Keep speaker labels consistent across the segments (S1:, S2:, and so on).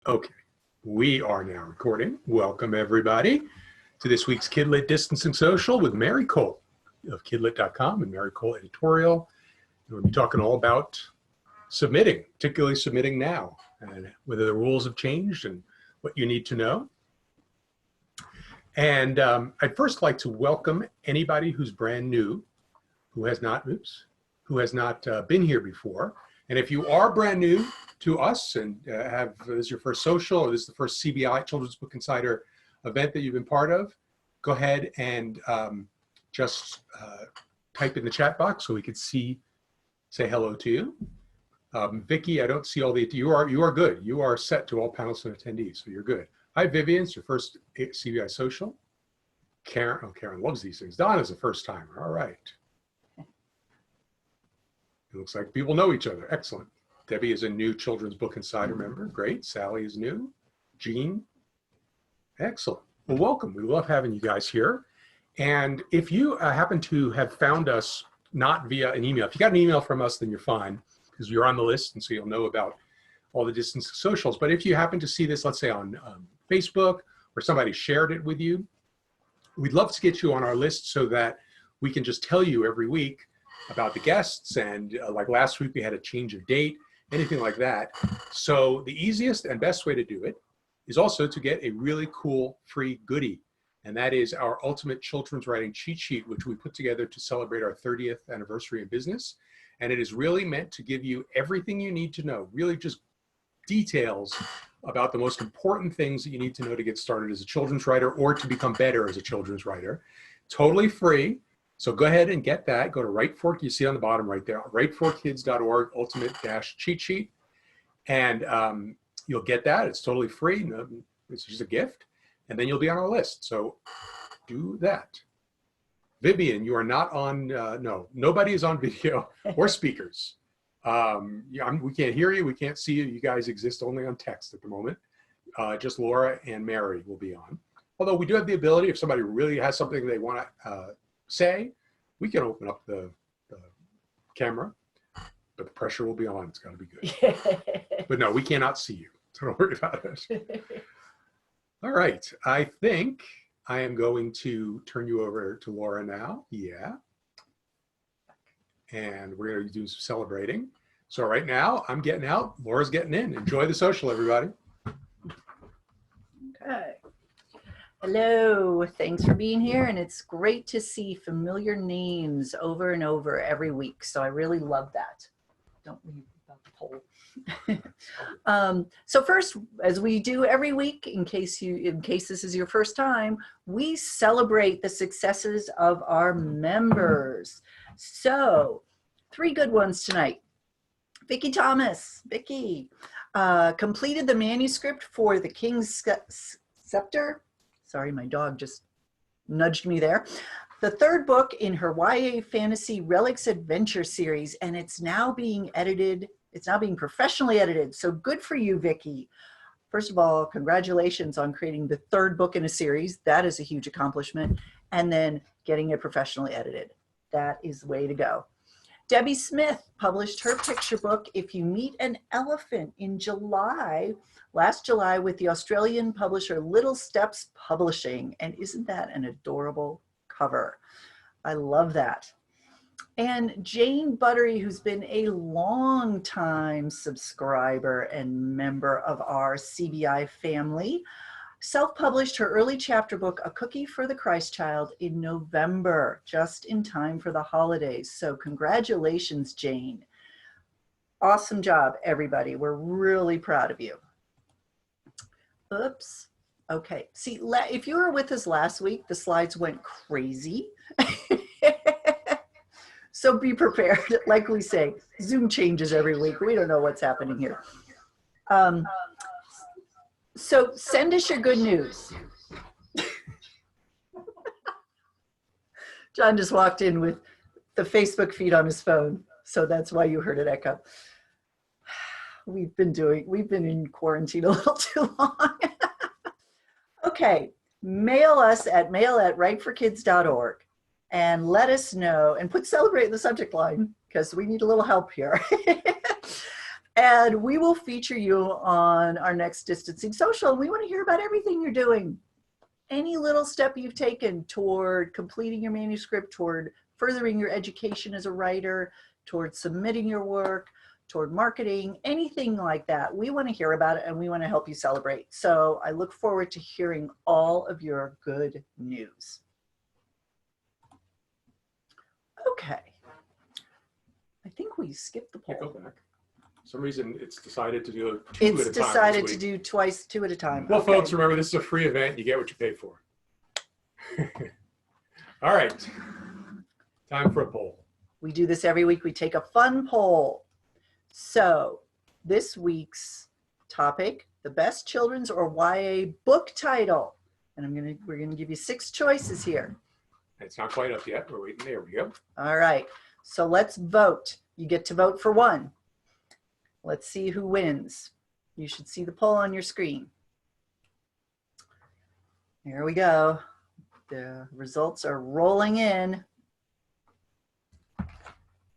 S1: Okay, we are now recording. Welcome everybody to this week's Kidlit Distancing Social with Mary Kole of Kidlit.com and Mary Kole Editorial. We'll be talking all about submitting, particularly submitting now, and whether the rules have changed and what you need to know. And I'd first like to welcome anybody who's brand new, who has not been here before. And if you are brand new to us and this is your first social, or this is the first CBI, Children's Book Insider event that you've been part of, go ahead and just type in the chat box so we could say hello to you. Vicki, I don't see all the, you are good. You are set to all panelists and attendees, so you're good. Hi, Vivian, it's your first CBI social. Karen, oh, Karen loves these things. Donna's the first timer, all right. It looks like people know each other, excellent. Debbie is a new Children's Book Insider member, great. Sally is new. Jean, excellent. Well, welcome, we love having you guys here. And if you happen to have found us not via an email, if you got an email from us, then you're fine, because you're on the list, and so you'll know about all the distance socials. But if you happen to see this, let's say on Facebook, or somebody shared it with you, we'd love to get you on our list so that we can just tell you every week about the guests, and like last week we had a change of date, anything like that. So the easiest and best way to do it is also to get a really cool free goodie, and that is our Ultimate Children's Writing Cheat Sheet, which we put together to celebrate our 30th anniversary in business. And it is really meant to give you everything you need to know, really just details about the most important things that you need to know to get started as a children's writer or to become better as a children's writer. Totally free. So go ahead and get that. Go to Write4, you see on the bottom right there, write4kids.org, ultimate-cheat sheet. And you'll get that. It's totally free. It's just a gift. And then you'll be on our list. So do that. Vivian, you are not on, no, nobody is on video or speakers. We can't hear you. We can't see you. You guys exist only on text at the moment. Just Laura and Mary will be on. Although we do have the ability, if somebody really has something they want to say, we can open up the camera, but the pressure will be on. It's got to be good. But no, we cannot see you, so don't worry about it. All right, I think I am going to turn you over to Laura now. Yeah. And we're going to do some celebrating. So right now, I'm getting out, Laura's getting in. Enjoy the social, everybody.
S2: Okay. Hello, thanks for being here, and it's great to see familiar names over and over every week, so I really love that. Don't leave without the poll. So first, as we do every week, in case this is your first time, we celebrate the successes of our members. So 3 good ones tonight. Vicki Thomas, Vicki, completed the manuscript for The King's Scepter. Sorry, my dog just nudged me there. The 3rd book in her YA fantasy Relics Adventure series, and it's now being edited. It's now being professionally edited. So good for you, Vicki. First of all, congratulations on creating the 3rd book in a series. That is a huge accomplishment. And then getting it professionally edited. That is the way to go. Debbie Smith published her picture book, If You Meet an Elephant, in last July with the Australian publisher Little Steps Publishing. And isn't that an adorable cover? I love that. And Jane Buttery, who's been a long time subscriber and member of our CBI family, self-published her early chapter book, A Cookie for the Christ Child, in November, just in time for the holidays. So congratulations, Jane. Awesome job, everybody. We're really proud of you. Oops. Okay. See, if you were with us last week, the slides went crazy. So be prepared. Like we say, Zoom changes every week. We don't know what's happening here. So send us your good news. John just walked in with the Facebook feed on his phone, so that's why you heard it echo. We've been in quarantine a little too long. Okay, mail us at mail@writeforkids.org and let us know, and put celebrate in the subject line, because we need a little help here. And we will feature you on our next Distancing Social. We want to hear about everything you're doing. Any little step you've taken toward completing your manuscript, toward furthering your education as a writer, toward submitting your work, toward marketing, anything like that. We want to hear about it and we want to help you celebrate. So I look forward to hearing all of your good news. Okay. I think we skipped the poll.
S1: Go back. For some reason, it's decided to do two at a time.
S2: It's decided to do twice, 2 at a time.
S1: Well,
S2: okay.
S1: folks, remember, this is a free event. You get what you pay for. All right. Time for a poll.
S2: We do this every week. We take a fun poll. So this week's topic, the best children's or YA book title. And we're gonna give you 6 choices here.
S1: It's not quite up yet. We're waiting. There we go.
S2: All right. So let's vote. You get to vote for one. Let's see who wins. You should see the poll on your screen. Here we go. The results are rolling in.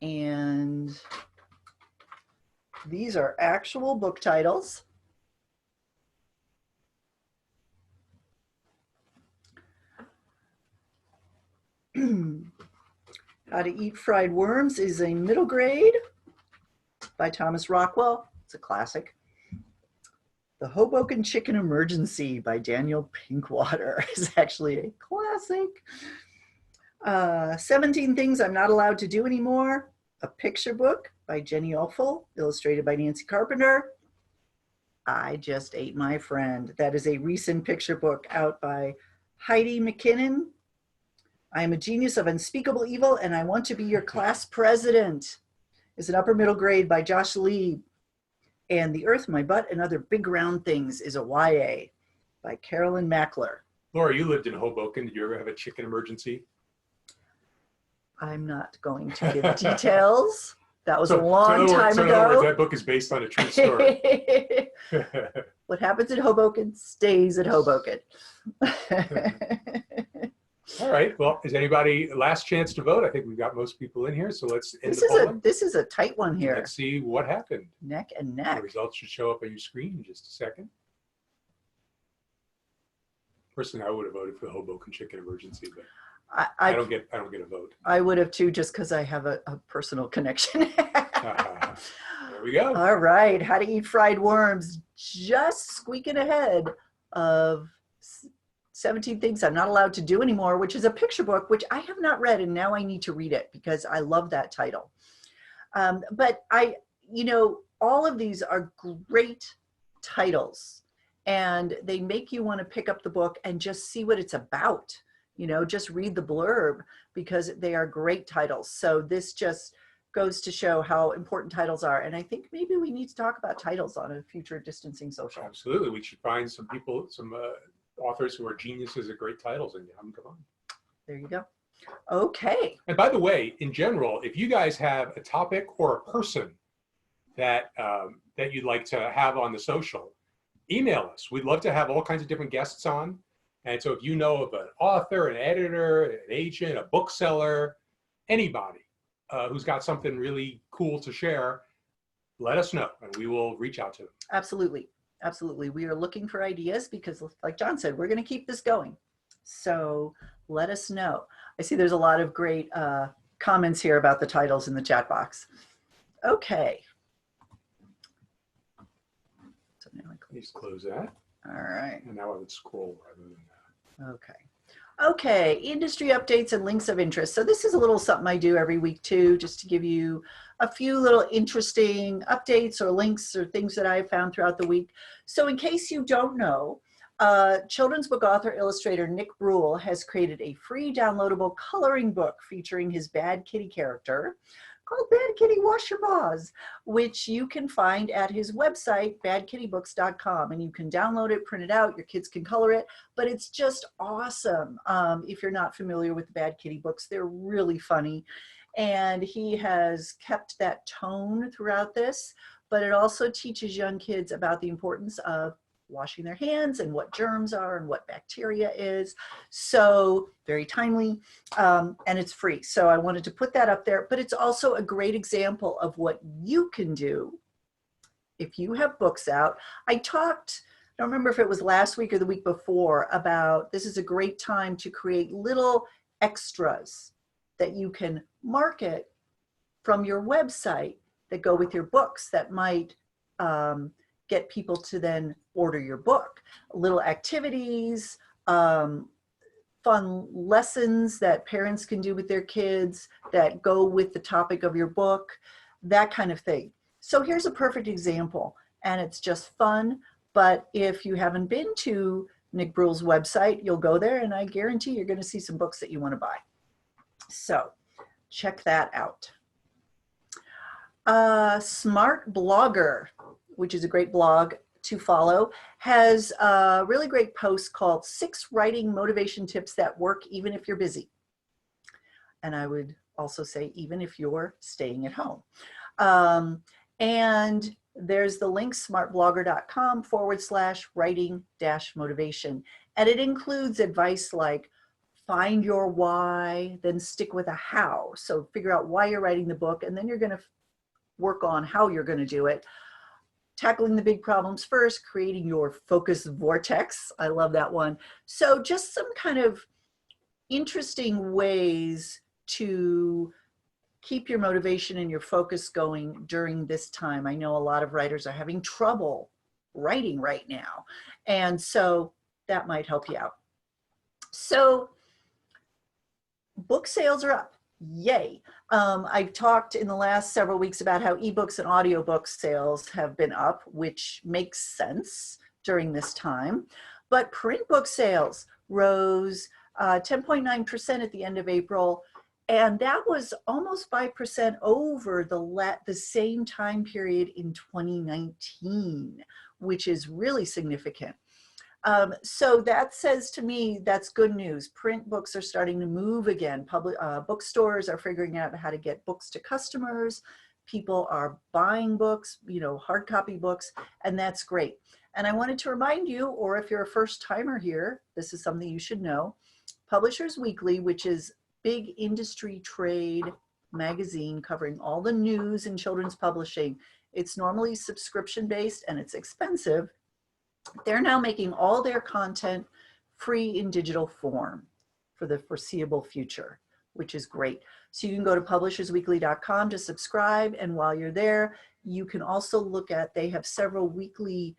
S2: And these are actual book titles. How to Eat Fried Worms is a middle grade by Thomas Rockwell. It's a classic. The Hoboken Chicken Emergency by Daniel Pinkwater is actually a classic. 17 Things I'm Not Allowed to Do Anymore, a picture book by Jenny Ophel, illustrated by Nancy Carpenter. I Just Ate My Friend. That is a recent picture book out by Heidi McKinnon. I Am a Genius of Unspeakable Evil and I Want to Be Your Class President is an upper middle grade by Josh Lee. And The Earth, My Butt, and Other Big Round Things is a YA by Carolyn Mackler.
S1: Laura, you lived in Hoboken. Did you ever have a chicken emergency?
S2: I'm not going to give details. That was a long time
S1: ago. In other words, that book is based on a true story.
S2: What happens in Hoboken stays at Hoboken.
S1: All right. Well, is anybody last chance to vote? I think we've got most people in here, so let's end the polling.
S2: This is a tight one here.
S1: Let's see what happened.
S2: Neck and neck.
S1: The results should show up on your screen in just a second. Personally, I would have voted for the Hoboken Chicken Emergency, but I don't get a vote.
S2: I would have too, just because I have a personal connection.
S1: There we go.
S2: All right. How to Eat Fried Worms, just squeaking ahead of 17 Things I'm Not Allowed to Do Anymore, which is a picture book, which I have not read, and now I need to read it because I love that title. But all of these are great titles, and they make you want to pick up the book and just see what it's about. Just read the blurb because they are great titles. So this just goes to show how important titles are. And I think maybe we need to talk about titles on a future Distancing Social.
S1: Absolutely. We should find some people, some authors who are geniuses at great titles and have them come on.
S2: There you go. Okay.
S1: And by the way, in general, if you guys have a topic or a person that that you'd like to have on the social, email us. We'd love to have all kinds of different guests on. And so if you know of an author, an editor, an agent, a bookseller, anybody who's got something really cool to share, let us know and we will reach out to them.
S2: Absolutely. Absolutely. We are looking for ideas because, like John said, we're going to keep this going. So let us know. I see there's a lot of great comments here about the titles in the chat box. Okay. So now
S1: Please close that.
S2: All right.
S1: And now I would scroll rather than that.
S2: Okay. Okay, industry updates and links of interest. So this is a little something I do every week too, just to give you a few little interesting updates or links or things that I found throughout the week. So in case you don't know, children's book author illustrator Nick Brule has created a free downloadable coloring book featuring his Bad Kitty character called Bad Kitty Wash Your Paws, which you can find at his website, badkittybooks.com. And you can download it, print it out, your kids can color it, but it's just awesome. If you're not familiar with the Bad Kitty books, they're really funny. And he has kept that tone throughout this, but it also teaches young kids about the importance of washing their hands and what germs are and what bacteria is. So very timely, and it's free. So I wanted to put that up there, but it's also a great example of what you can do if you have books out, I don't remember if it was last week or the week before, about this is a great time to create little extras that you can market from your website that go with your books that might get people to then order your book. Little activities, fun lessons that parents can do with their kids that go with the topic of your book, that kind of thing. So here's a perfect example, and it's just fun. But if you haven't been to Nick Brule's website, you'll go there and I guarantee you're going to see some books that you want to buy. So check that out. Smart Blogger, which is a great blog to follow, has a really great post called 6 Writing Motivation Tips That Work Even If You're Busy. And I would also say even if you're staying at home. And there's the link, smartblogger.com/writing-motivation. And it includes advice like find your why, then stick with a how. So figure out why you're writing the book, and then you're going to work on how you're going to do it. Tackling the big problems first, creating your focus vortex. I love that one. So just some kind of interesting ways to keep your motivation and your focus going during this time. I know a lot of writers are having trouble writing right now, and so that might help you out. So book sales are up. Yay. I've talked in the last several weeks about how ebooks and audiobooks sales have been up, which makes sense during this time. But print book sales rose 10.9% at the end of April, and that was almost 5% over the same time period in 2019, which is really significant. So that says to me, that's good news. Print books are starting to move again. Bookstores are figuring out how to get books to customers. People are buying books, hard copy books, and that's great. And I wanted to remind you, or if you're a first timer here, this is something you should know. Publishers Weekly, which is big industry trade magazine covering all the news in children's publishing. It's normally subscription-based and it's expensive. They're now making all their content free in digital form for the foreseeable future, which is great. So you can go to publishersweekly.com to subscribe, and while you're there, you can also look at, they have several weekly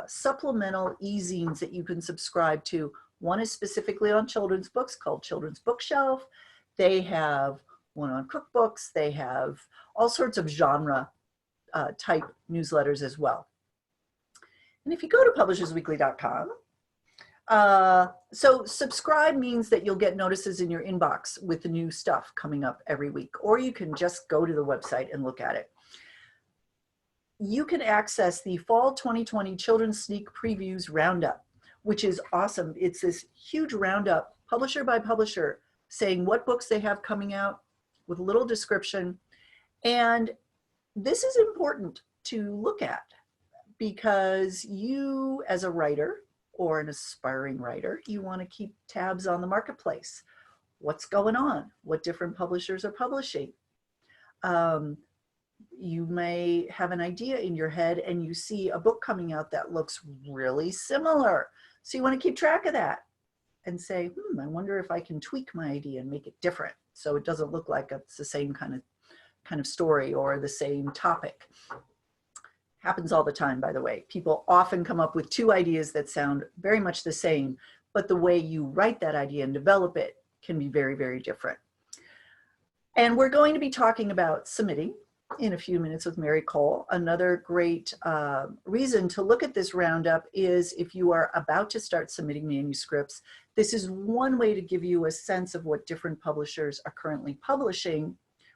S2: supplemental e-zines that you can subscribe to. One is specifically on children's books called Children's Bookshelf. They have one on cookbooks. They have all sorts of genre type newsletters as well. And if you go to publishersweekly.com, so subscribe means that you'll get notices in your inbox with the new stuff coming up every week, or you can just go to the website and look at it. You can access the Fall 2020 Children's Sneak Previews Roundup, which is awesome. It's this huge roundup, publisher by publisher, saying what books they have coming out with a little description. And this is important to look at because you, as a writer or an aspiring writer, you want to keep tabs on the marketplace. What's going on? What different publishers are publishing? You may have an idea in your head and you see a book coming out that looks really similar. So you want to keep track of that and say, I wonder if I can tweak my idea and make it different so it doesn't look like it's the same kind of story or the same topic. Happens all the time, by the way. People often come up with 2 ideas that sound very much the same, but the way you write that idea and develop it can be very, very different. And we're going to be talking about submitting in a few minutes with Mary Kole. Another great reason to look at this roundup is if you are about to start submitting manuscripts, this is one way to give you a sense of what different publishers are currently publishing,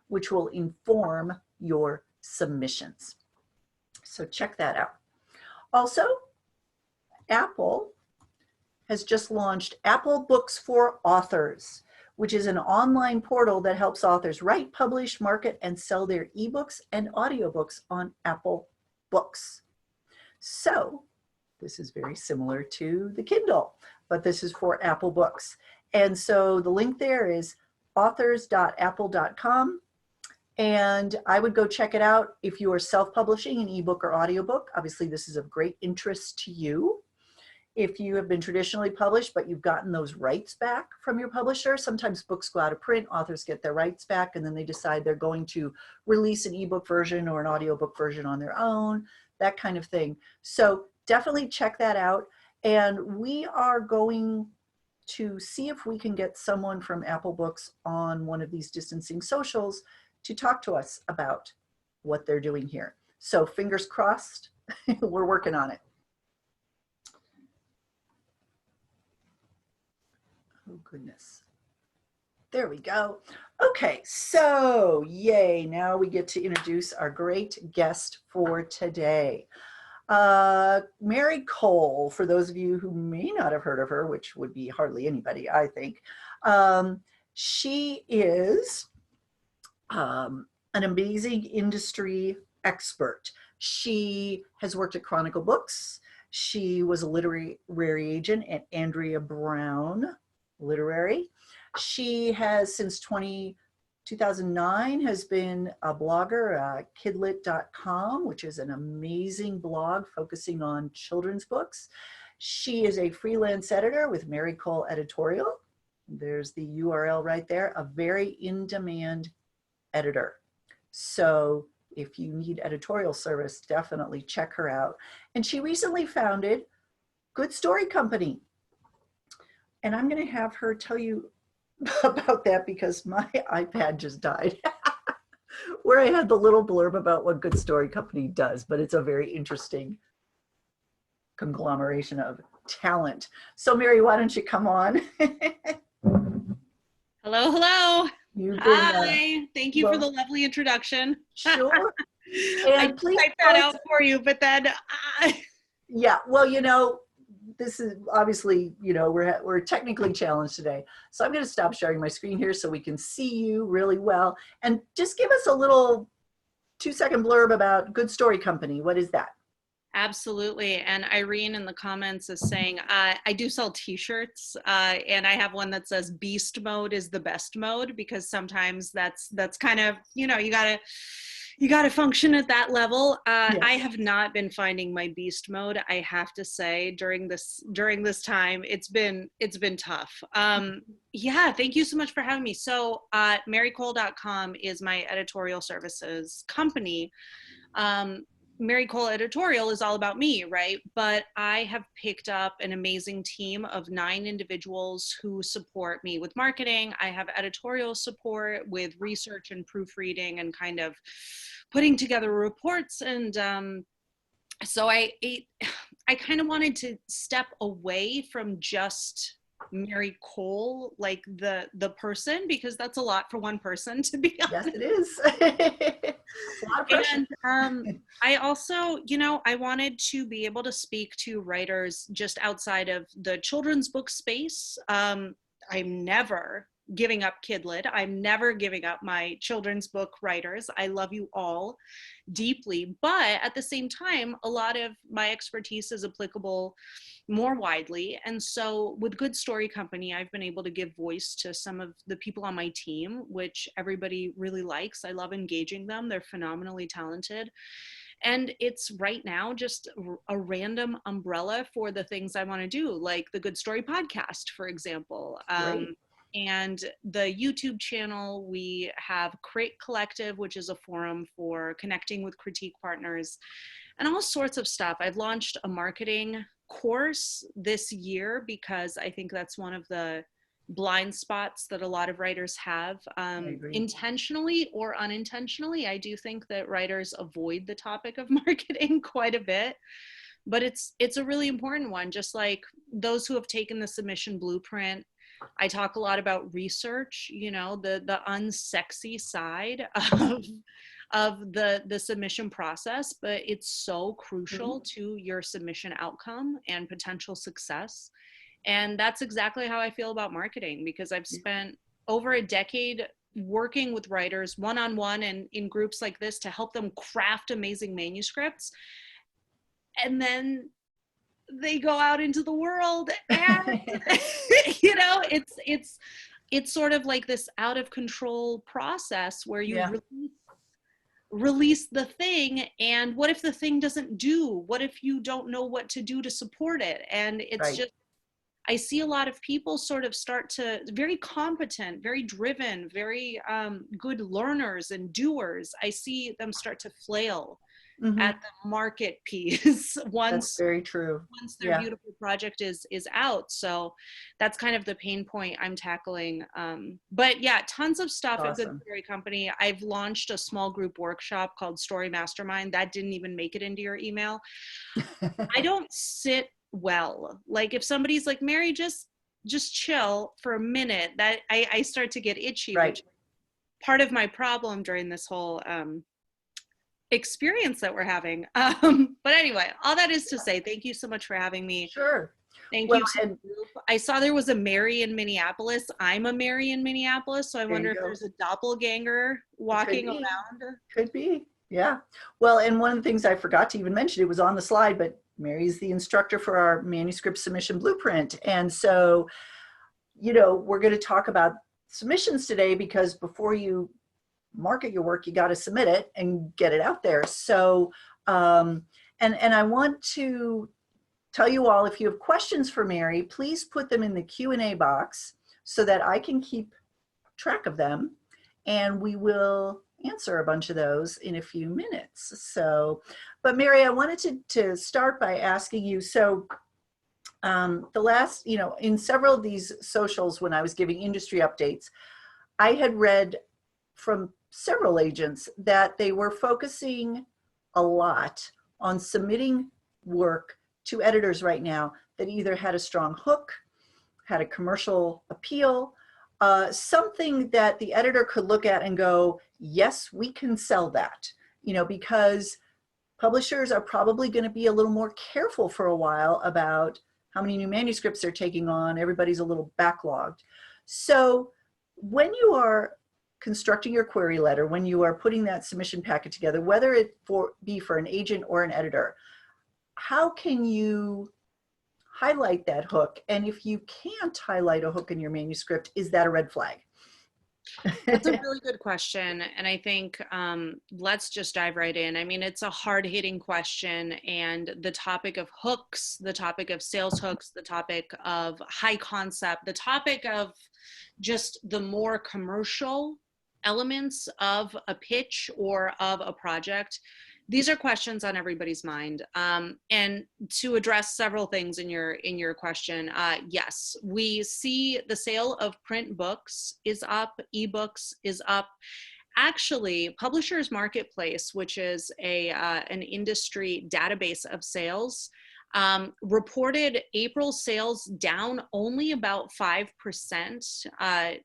S2: which will inform your submissions. So check that out. Also, Apple has just launched Apple Books for Authors, which is an online portal that helps authors write, publish, market, and sell their ebooks and audiobooks on Apple Books. So this is very similar to the Kindle, but this is for Apple Books. And so the link there is authors.apple.com, And I would go check it out if you are self-publishing an ebook or audiobook. Obviously, this is of great interest to you. If you have been traditionally published, but you've gotten those rights back from your publisher, sometimes books go out of print, authors get their rights back, and then they decide they're going to release an ebook version or an audiobook version on their own, that kind of thing. So definitely check that out. And we are going to see if we can get someone from Apple Books on one of these distancing socials to talk to us about what they're doing here. So fingers crossed, we're working on it. Oh goodness. There we go. Okay, so yay, now we get to introduce our great guest for today. Mary Kole, for those of you who may not have heard of her, which would be hardly anybody, I think. She is an amazing industry expert. She has worked at Chronicle Books. She was a literary agent at Andrea Brown Literary. She has, since 2009, has been a blogger at Kidlit.com, which is an amazing blog focusing on children's books. She is a freelance editor with Mary Kole Editorial. There's the URL right there, a very in-demand editor. So if you need editorial service, definitely check her out. And she recently founded Good Story Company. And I'm going to have her tell you about that because my iPad just died where I had the little blurb about what Good Story Company does, but it's a very interesting conglomeration of talent. So Mary, why don't you come on?
S3: Hello, hello.
S2: You've been,
S3: Hi. Thank you
S2: well,
S3: for the lovely introduction.
S2: Sure.
S3: I
S2: And please
S3: typed that out for you, but then
S2: yeah, well, you know, this is obviously, you know, we're technically challenged today. So I'm going to stop sharing my screen here so we can see you really well. And just give us a little 2-second blurb about Good Story Company. What is that?
S3: Absolutely. And Irene in the comments is saying, I do sell t-shirts and I have one that says beast mode is the best mode, because sometimes that's kind of, you know, you gotta function at that level.
S2: Yes.
S3: I have not been finding my beast mode, I have to say, during this time. It's been tough. Yeah, thank you so much for having me. So marykole.com is my editorial services company. Mary Kole Editorial is all about me, right? But I have picked up an amazing team of 9 individuals who support me with marketing. I have editorial support with research and proofreading and kind of putting together reports. And so I kind of wanted to step away from just Mary Kole, like the person, because that's a lot for one person, to be honest.
S2: Yes, it is. A lot of pressure.
S3: And I also, you know, I wanted to be able to speak to writers just outside of the children's book space. I'm never giving up Kidlit. I'm never giving up my children's book writers. I love you all deeply, but at the same time, a lot of my expertise is applicable more widely. And so with Good Story Company, I've been able to give voice to some of the people on my team, which everybody really likes. I love engaging them. They're phenomenally talented. And it's right now just a random umbrella for the things I want to do, like the Good Story podcast, for example. And the YouTube channel, we have Crate Collective, which is a forum for connecting with critique partners and all sorts of stuff. I've launched a marketing course this year because I think that's one of the blind spots that a lot of writers have, intentionally or unintentionally. I do think that writers avoid the topic of marketing quite a bit, but it's a really important one. Just like those who have taken the submission blueprint, I talk a lot about research, you know, the unsexy side of the submission process, but it's so crucial to your submission outcome and potential success. And that's exactly how I feel about marketing, because I've spent over a decade working with writers one-on-one and in groups like this to help them craft amazing manuscripts. And then they go out into the world and you know, it's sort of like this out of control process where you release release the thing, and what if the thing doesn't do? What if you don't know what to do to support it? And it's
S2: Right.
S3: just, I see a lot of people sort of start to, very competent, very driven, very good learners and doers. I see them start to flail
S2: Mhm.
S3: at the market piece
S2: That's
S3: once
S2: very true.
S3: their
S2: Yeah.
S3: beautiful project is out. So that's kind of the pain point I'm tackling. But yeah, tons of stuff at Good
S2: Awesome.
S3: Story Company. I've launched a small group workshop called Story Mastermind. That didn't even make it into your email. I don't sit well. Like if somebody's like, Mary, just chill for a minute, that I start to get itchy,
S2: Right.
S3: which part of my problem during this whole experience that we're having. But anyway, all that is to say, thank you so much for having me.
S2: Sure.
S3: Thank
S2: Well,
S3: you to
S2: and
S3: the group. I saw there was a Mary in Minneapolis. I'm a Mary in Minneapolis, so I
S2: There
S3: wonder
S2: you
S3: if
S2: go.
S3: there's a doppelganger walking
S2: be.
S3: around.
S2: Could be. Yeah. Well, and one of the things I forgot to even mention, it was on the slide, but Mary's the instructor for our manuscript submission blueprint. And so, you know, we're going to talk about submissions today because before you market your work, you got to submit it and get it out there. So, and I want to tell you all, if you have questions for Mary, please put them in the Q&A box so that I can keep track of them, and we will answer a bunch of those in a few minutes. So, but Mary, I wanted to start by asking you, so the last, you know, in several of these socials, when I was giving industry updates, I had read from several agents that they were focusing a lot on submitting work to editors right now that either had a strong hook, had a commercial appeal, something that the editor could look at and go, yes, we can sell that, you know, because publishers are probably going to be a little more careful for a while about how many new manuscripts they're taking on. Everybody's a little backlogged. So when you are constructing your query letter, when you are putting that submission packet together, whether it be for an agent or an editor, how can you highlight that hook? And if you can't highlight a hook in your manuscript, is that a red flag?
S3: That's a really good question. And I think let's just dive right in. I mean, it's a hard-hitting question. And the topic of hooks, the topic of sales hooks, the topic of high concept, the topic of just the more commercial elements of a pitch or of a project, these are questions on everybody's mind. And to address several things in your question, yes, we see the sale of print books is up, ebooks is up. Actually, Publishers Marketplace, which is an industry database of sales, reported April sales down only about 5%.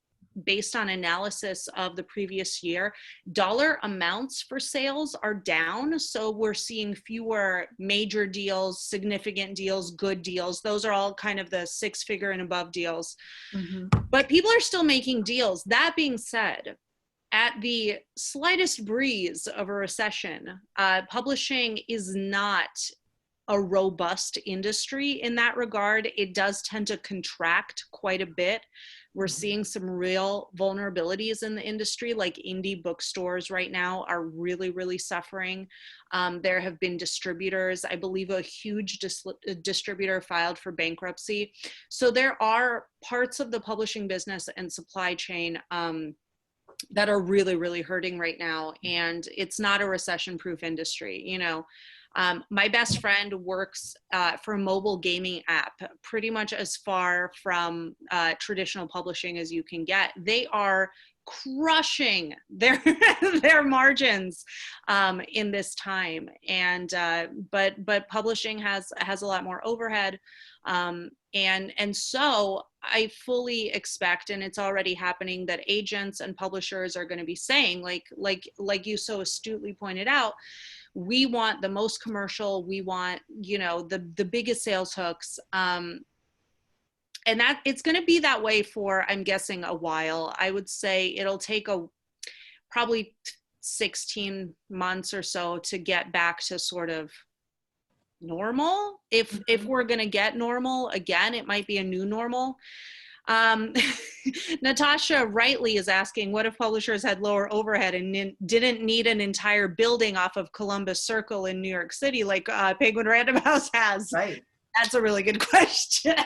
S3: Based on analysis of the previous year. Dollar amounts for sales are down, so we're seeing fewer major deals, significant deals, good deals. Those are all kind of the 6-figure and above deals.
S2: Mm-hmm.
S3: But people are still making deals. That being said, at the slightest breeze of a recession, publishing is not a robust industry in that regard. It does tend to contract quite a bit. We're seeing some real vulnerabilities in the industry, like indie bookstores right now are really, really suffering. There have been distributors. I believe a huge distributor filed for bankruptcy. So there are parts of the publishing business and supply chain that are really, really hurting right now. And it's not a recession-proof industry, you know. My best friend works for a mobile gaming app, pretty much as far from traditional publishing as you can get. They are crushing their their margins in this time, and but publishing has a lot more overhead, and so I fully expect, and it's already happening, that agents and publishers are going to be saying, like you so astutely pointed out, we want the most commercial, we want, you know, the biggest sales hooks. And that it's going to be that way for, I'm guessing, a while. I would say it'll take probably 16 months or so to get back to sort of normal. If we're going to get normal again, it might be a new normal. Natasha rightly is asking, what if publishers had lower overhead and didn't need an entire building off of Columbus Circle in New York City like Penguin Random House has?
S2: Right.
S3: That's a really good question.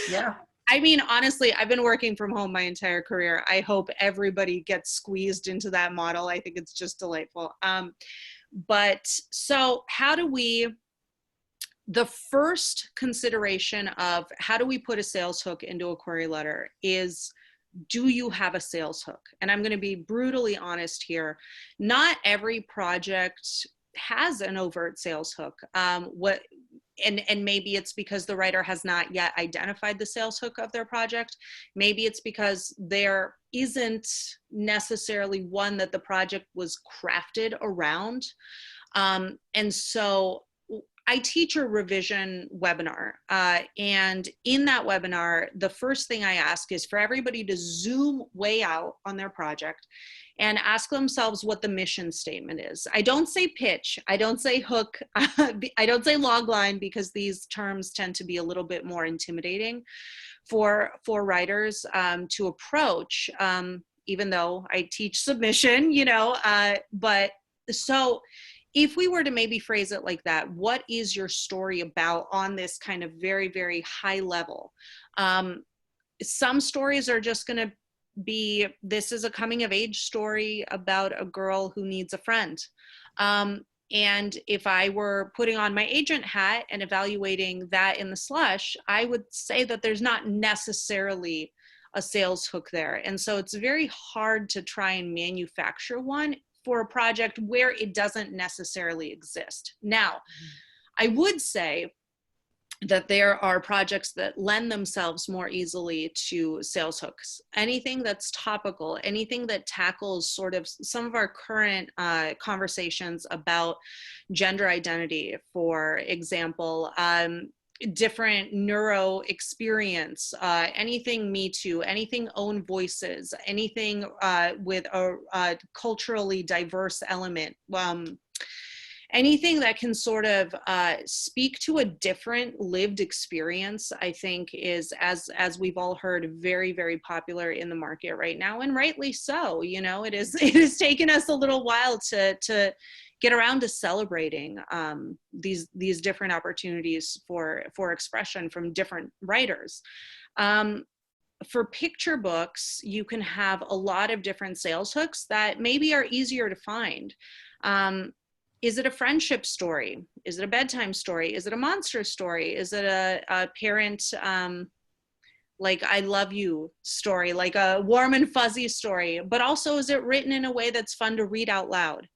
S2: Yeah.
S3: I mean, honestly, I've been working from home my entire career. I hope everybody gets squeezed into that model. I think it's just delightful. But so how do we, the first consideration of how do we put a sales hook into a query letter is, do you have a sales hook? And I'm going to be brutally honest here. Not every project has an overt sales hook. And maybe it's because the writer has not yet identified the sales hook of their project. Maybe it's because there isn't necessarily one that the project was crafted around. And so I teach a revision webinar, and in that webinar, the first thing I ask is for everybody to zoom way out on their project and ask themselves what the mission statement is. I don't say pitch, I don't say hook, I don't say log line, because these terms tend to be a little bit more intimidating for writers to approach, even though I teach submission, you know, but so if we were to maybe phrase it like that, what is your story about on this kind of very, very high level? Some stories are just going to be, this is a coming of age story about a girl who needs a friend. And if I were putting on my agent hat and evaluating that in the slush, I would say that there's not necessarily a sales hook there. And so it's very hard to try and manufacture one for a project where it doesn't necessarily exist. Now, I would say that there are projects that lend themselves more easily to sales hooks. Anything that's topical, anything that tackles sort of some of our current conversations about gender identity, for example, different neuro experience, anything Me Too, anything Own Voices, anything with a culturally diverse element, anything that can sort of speak to a different lived experience, I think is, as we've all heard, very, very popular in the market right now, and rightly so. You know, it has taken us a little while to get around to celebrating these different opportunities for expression from different writers. For picture books, you can have a lot of different sales hooks that maybe are easier to find. Is it a friendship story? Is it a bedtime story? Is it a monster story? Is it a parent, like I love you story, like a warm and fuzzy story? But also, is it written in a way that's fun to read out loud?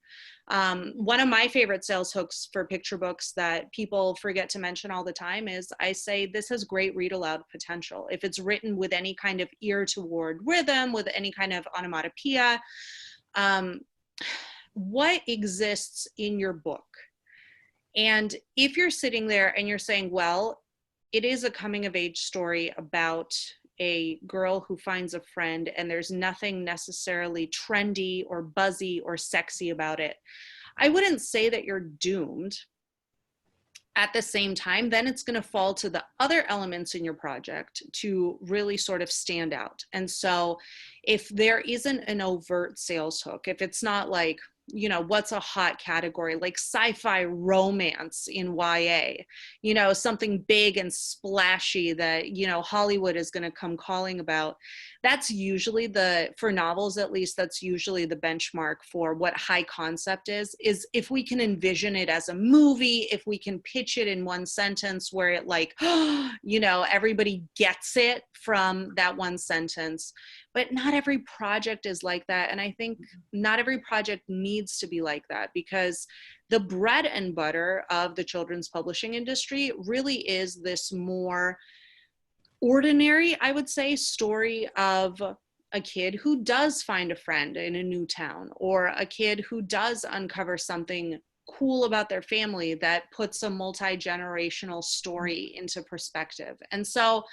S3: One of my favorite sales hooks for picture books that people forget to mention all the time is, I say this has great read aloud potential. If it's written with any kind of ear toward rhythm, with any kind of onomatopoeia, what exists in your book? And if you're sitting there and you're saying, well, it is a coming of age story about a girl who finds a friend and there's nothing necessarily trendy or buzzy or sexy about it, I wouldn't say that you're doomed. At the same time, then it's going to fall to the other elements in your project to really sort of stand out. And so if there isn't an overt sales hook, if it's not like, you know, what's a hot category like sci-fi romance in YA, you know, something big and splashy that, you know, Hollywood is going to come calling about. That's usually for novels at least, that's usually the benchmark for what high concept is if we can envision it as a movie, if we can pitch it in one sentence where it like, you know, everybody gets it from that one sentence. But not every project is like that. And I think not every project needs to be like that, because the bread and butter of the children's publishing industry really is this more ordinary, I would say, story of a kid who does find a friend in a new town, or a kid who does uncover something cool about their family that puts a multi-generational story into perspective. And so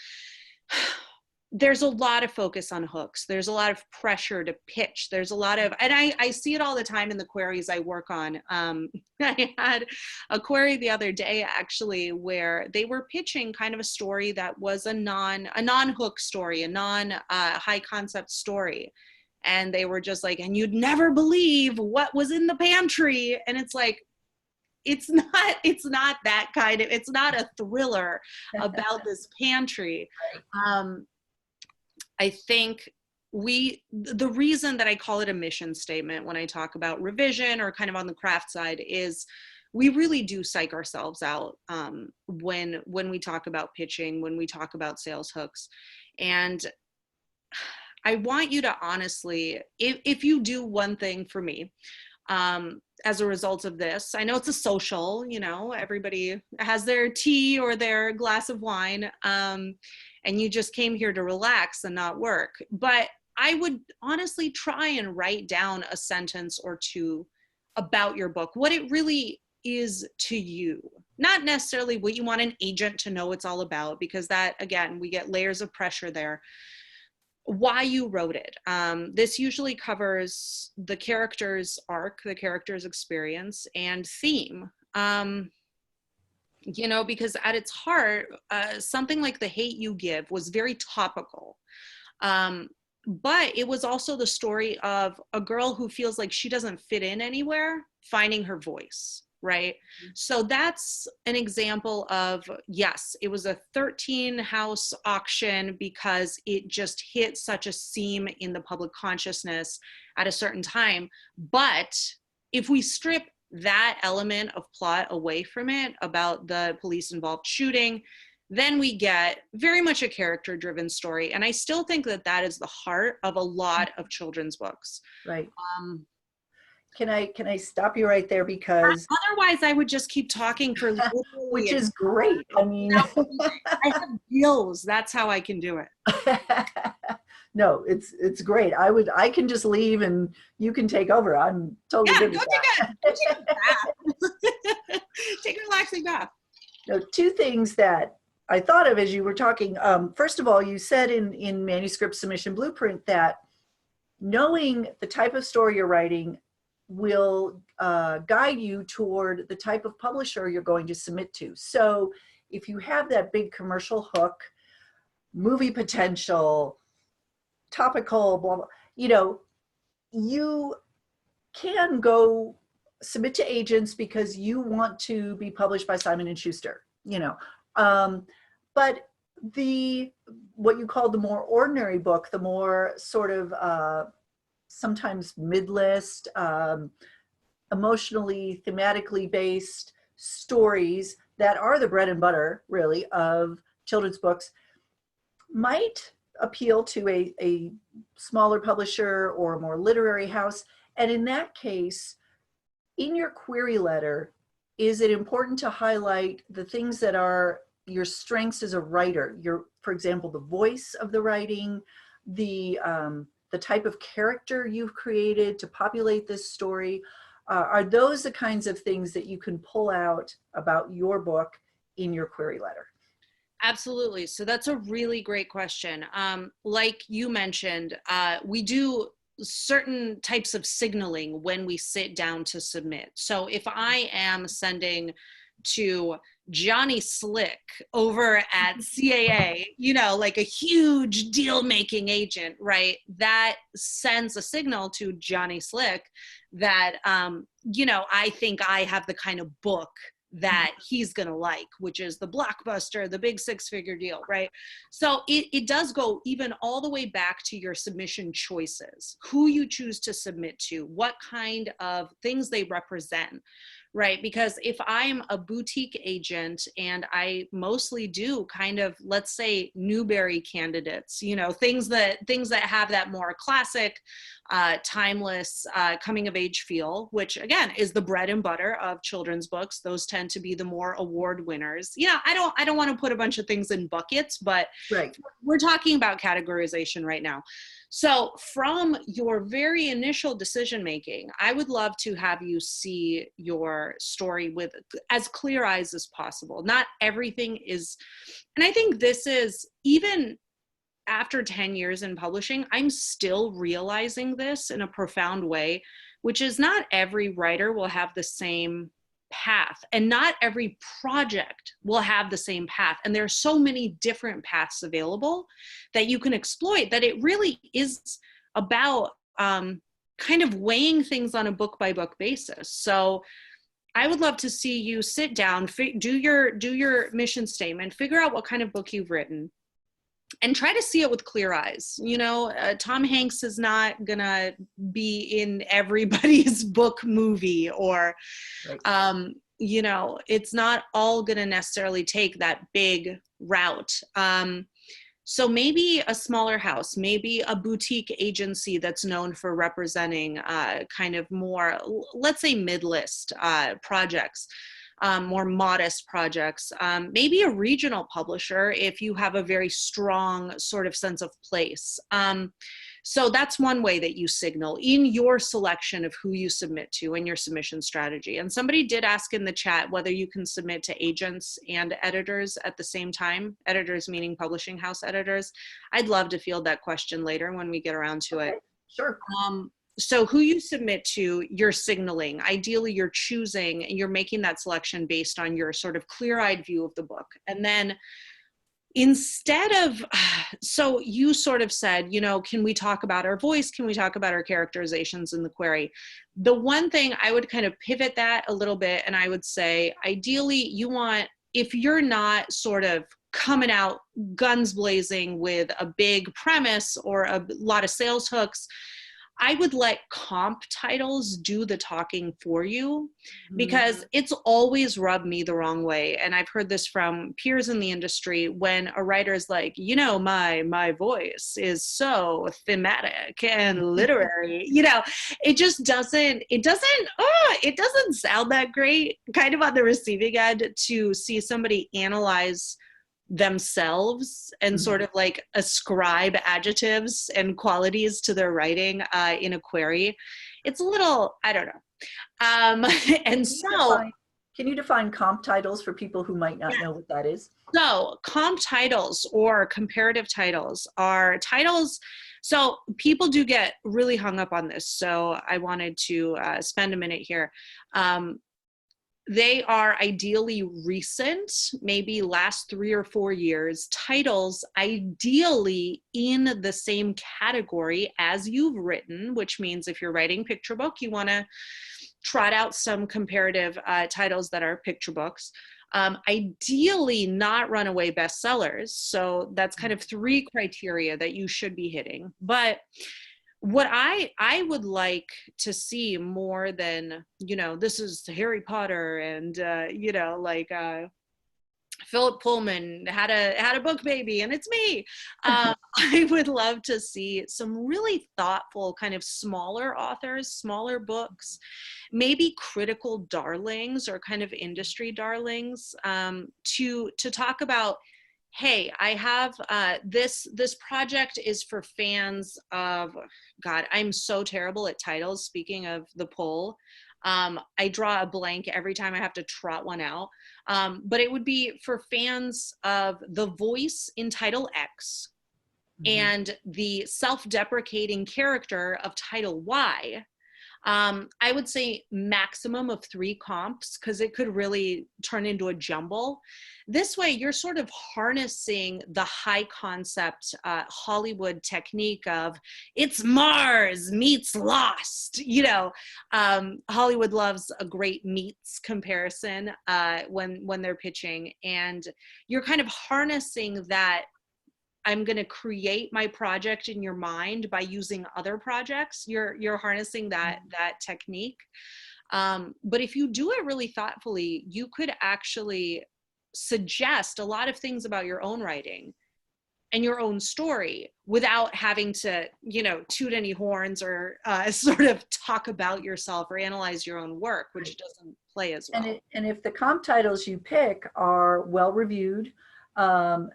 S3: there's a lot of focus on hooks. There's a lot of pressure to pitch. There's a lot of, and I see it all the time in the queries I work on. I had a query the other day actually where they were pitching kind of a story that was a non-hook story, a high concept story. And they were just like, and you'd never believe what was in the pantry. And it's like, it's not that kind of, it's not a thriller about this pantry. I think the reason that I call it a mission statement when I talk about revision or kind of on the craft side is we really do psych ourselves out when we talk about pitching, when we talk about sales hooks. And I want you to honestly, if you do one thing for me, as a result of this, I know it's a social, everybody has their tea or their glass of wine, and you just came here to relax and not work. But I would honestly try and write down a sentence or two about your book, what it really is to you, not necessarily what you want an agent to know it's all about, because that, again, we get layers of pressure there. Why you wrote it. This usually covers the character's arc, the character's experience, and theme. Because at its heart, something like The Hate You Give was very topical. But it was also the story of a girl who feels like she doesn't fit in anywhere, finding her voice, right? Mm-hmm. So that's an example of, yes, it was a 13-house auction because it just hit such a seam in the public consciousness at a certain time. But if we strip that element of plot away from it about the police-involved shooting, then we get very much a character-driven story. And I still think that is the heart of a lot of children's books.
S2: Right. Can I stop you right there, because
S3: otherwise I would just keep talking for
S2: which is great. I mean,
S3: I have gills. That's how I can do it.
S2: No, it's great. I can just leave and you can take over. I'm totally good with that.
S3: Take a bath. Take a relaxing bath.
S2: No, two things that I thought of as you were talking. First of all, you said in Manuscript Submission Blueprint that knowing the type of story you're writing will guide you toward the type of publisher you're going to submit to. So if you have that big commercial hook, movie potential, topical, blah, blah, you can go submit to agents because you want to be published by Simon & Schuster, but what you call the more ordinary book, the more sort of sometimes mid-list, emotionally, thematically based stories that are the bread and butter, really, of children's books might appeal to a smaller publisher or a more literary house. And in that case, in your query letter, is it important to highlight the things that are your strengths as a writer? For example, the voice of the writing, the type of character you've created to populate this story. Are those the kinds of things that you can pull out about your book in your query letter?
S3: Absolutely. So that's a really great question. Like you mentioned, we do certain types of signaling when we sit down to submit. So if I am sending to Johnny Slick over at CAA, like a huge deal-making agent, right? That sends a signal to Johnny Slick that, I think I have the kind of book that he's going to like, which is the blockbuster, the big 6-figure deal, right? So it does go even all the way back to your submission choices, who you choose to submit to, what kind of things they represent, right? Because if I'm a boutique agent and I mostly do kind of, let's say, Newbery candidates, things that have that more classic, timeless, coming of age feel, which again is the bread and butter of children's books. Those tend to be the more award winners. I don't want to put a bunch of things in buckets, but
S2: right. We're
S3: talking about categorization right now. So from your very initial decision making, I would love to have you see your story with as clear eyes as possible. Not everything is, and I think this is even after 10 years in publishing, I'm still realizing this in a profound way, which is not every writer will have the same path, and not every project will have the same path. And there are so many different paths available that you can exploit, that it really is about kind of weighing things on a book by book basis. So I would love to see you sit down, do your mission statement, figure out what kind of book you've written, and try to see it with clear eyes. You know, Tom Hanks is not gonna be in everybody's book movie, or,
S2: Right.
S3: you know, it's not all gonna necessarily take that big route. So maybe a smaller house, maybe a boutique agency that's known for representing kind of more, let's say, mid-list projects. More modest projects, maybe a regional publisher if you have a very strong sort of sense of place. So that's one way that you signal in your selection of who you submit to and your submission strategy. And somebody did ask in the chat whether you can submit to agents and editors at the same time, editors meaning publishing house editors. I'd love to field that question later when we get around to it.
S2: Sure.
S3: So who you submit to, you're signaling. Ideally, you're choosing, you're making that selection based on your sort of clear-eyed view of the book. And then instead of, so you sort of said, you know, can we talk about our voice? Can we talk about our characterizations in the query? The one thing I would kind of pivot that a little bit, and I would say, ideally, you want, if you're not sort of coming out guns blazing with a big premise or a lot of sales hooks, I would let comp titles do the talking for you, because it's always rubbed me the wrong way. And I've heard this from peers in the industry when a writer's like, you know, my voice is so thematic and literary, you know, it doesn't sound that great, kind of on the receiving end, to see somebody analyze themselves and sort of like ascribe adjectives and qualities to their writing in a query. It's a little, I don't know. And so,
S2: can you define comp titles for people who might not know what that is?
S3: So comp titles or comparative titles are titles. So people do get really hung up on this. So I wanted to spend a minute here. They are ideally recent, maybe last 3 or 4 years, titles ideally in the same category as you've written, which means if you're writing picture book, you want to trot out some comparative titles that are picture books. Ideally not runaway bestsellers. So that's kind of 3 criteria that you should be hitting. But what I would like to see more than, you know, this is Harry Potter and, you know, like Philip Pullman had a book baby and it's me. I would love to see some really thoughtful kind of smaller authors, smaller books, maybe critical darlings or kind of industry darlings, to talk about, hey, I have this project is for fans of, God, I'm so terrible at titles. Speaking of the poll, I draw a blank every time I have to trot one out. But it would be for fans of the voice in Title X and the self-deprecating character of Title Y. I would say maximum of 3 comps, because it could really turn into a jumble. This way, you're sort of harnessing the high concept Hollywood technique of it's Mars meets Lost. You know, Hollywood loves a great meets comparison when they're pitching, and you're kind of harnessing that. I'm going to create my project in your mind by using other projects. You're harnessing that technique. But if you do it really thoughtfully, you could actually suggest a lot of things about your own writing and your own story without having to, you know, toot any horns or sort of talk about yourself or analyze your own work, which doesn't play as well.
S2: And if the comp titles you pick are well reviewed,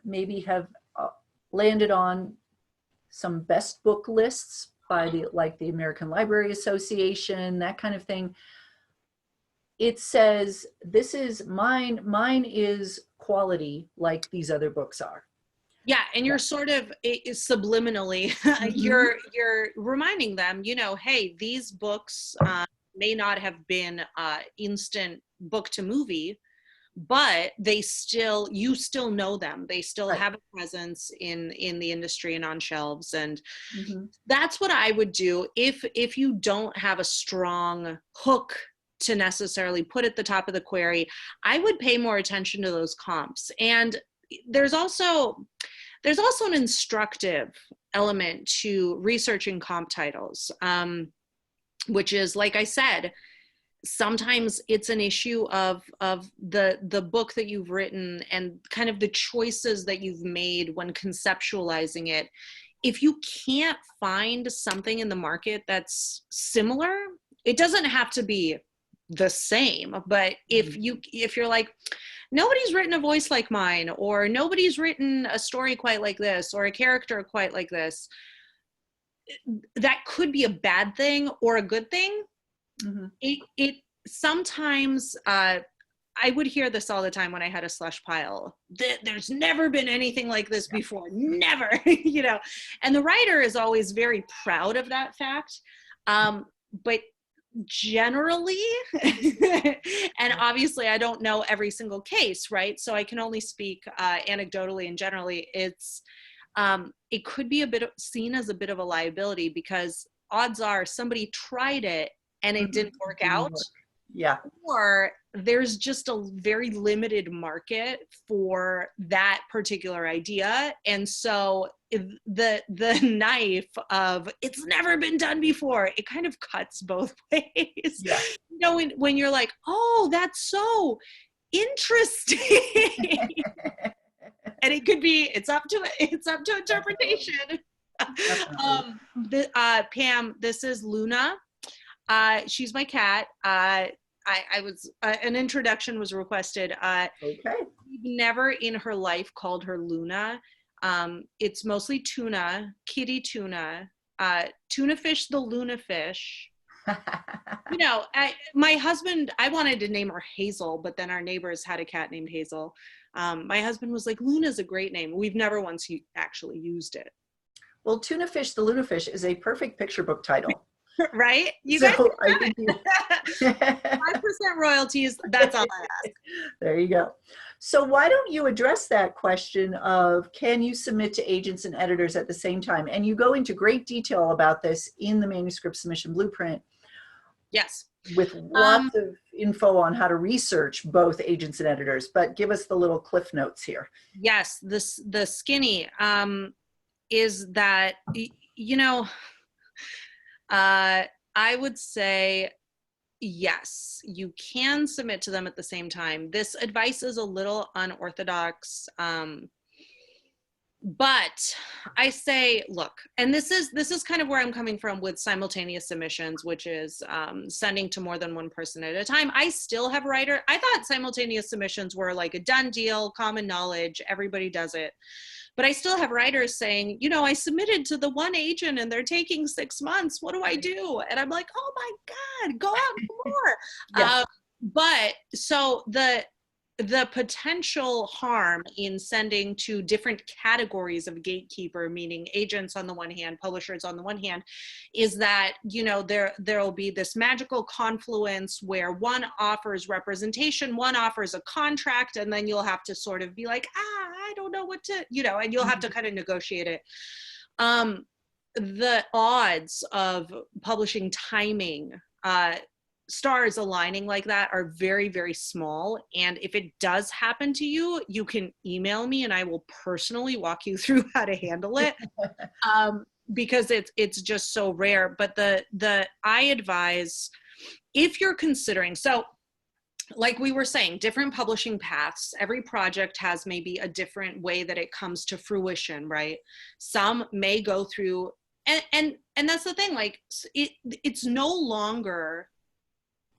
S2: maybe have landed on some best book lists by the American Library Association, that kind of thing. It says, this is mine is quality like these other books are.
S3: Yeah, and you're sort of subliminally, you're reminding them, hey, these books may not have been instant book to movie, but you still know them. They still
S2: Right.
S3: have a presence in the industry and on shelves. And
S2: Mm-hmm.
S3: that's what I would do if you don't have a strong hook to necessarily put at the top of the query. I would pay more attention to those comps. And there's also an instructive element to researching comp titles, which is, like I said, sometimes it's an issue of the book that you've written and kind of the choices that you've made when conceptualizing it. If you can't find something in the market that's similar, it doesn't have to be the same, but if you're like, nobody's written a voice like mine, or nobody's written a story quite like this, or a character quite like this, that could be a bad thing or a good thing.
S2: Mm-hmm.
S3: It sometimes, I would hear this all the time when I had a slush pile. There's never been anything like this before, never, and the writer is always very proud of that fact. But generally, and obviously I don't know every single case, right? So I can only speak anecdotally and generally. It could be seen as a bit of a liability, because odds are somebody tried it and it didn't work out.
S2: Yeah.
S3: Or there's just a very limited market for that particular idea. And so the knife of it's never been done before, it kind of cuts both ways.
S2: Yeah.
S3: When you're like, oh, that's so interesting. And it could be, it's up to interpretation. Pam, this is Luna. She's my cat. I was an introduction was requested.
S2: Okay.
S3: Never in her life called her Luna. It's mostly tuna, kitty tuna, tuna fish, the Luna fish. My husband, I wanted to name her Hazel, but then our neighbors had a cat named Hazel. My husband was like, Luna's a great name. We've never once actually used it.
S2: Well, tuna fish, the Luna fish is a perfect picture book title.
S3: Right? You
S2: so
S3: guys
S2: I think
S3: 5% royalties, that's all I ask.
S2: There you go. So why don't you address that question of, can you submit to agents and editors at the same time? And you go into great detail about this in the manuscript submission blueprint.
S3: Yes.
S2: With lots of info on how to research both agents and editors, but give us the little cliff notes here.
S3: Yes, the skinny is that, I would say, yes, you can submit to them at the same time. This advice is a little unorthodox, but I say, look, and this is kind of where I'm coming from with simultaneous submissions, which is sending to more than one person at a time. I still have I thought simultaneous submissions were like a done deal, common knowledge, everybody does it. But I still have writers saying, I submitted to the one agent and they're taking 6 months. What do I do? And I'm like, oh my God, go out for more.
S2: Yeah.
S3: But so the potential harm in sending to different categories of gatekeeper, meaning agents on the one hand, publishers on the one hand, is that, there'll be this magical confluence where one offers representation, one offers a contract, and then you'll have to sort of be like, I don't know what to, and you'll have to kind of negotiate it. The odds of publishing timing, stars aligning like that are very, very small. And if it does happen to you, you can email me and I will personally walk you through how to handle it. Because it's just so rare. But I advise, if you're considering, so like we were saying, different publishing paths, every project has maybe a different way that it comes to fruition, right? Some may go through, and that's the thing, like it's no longer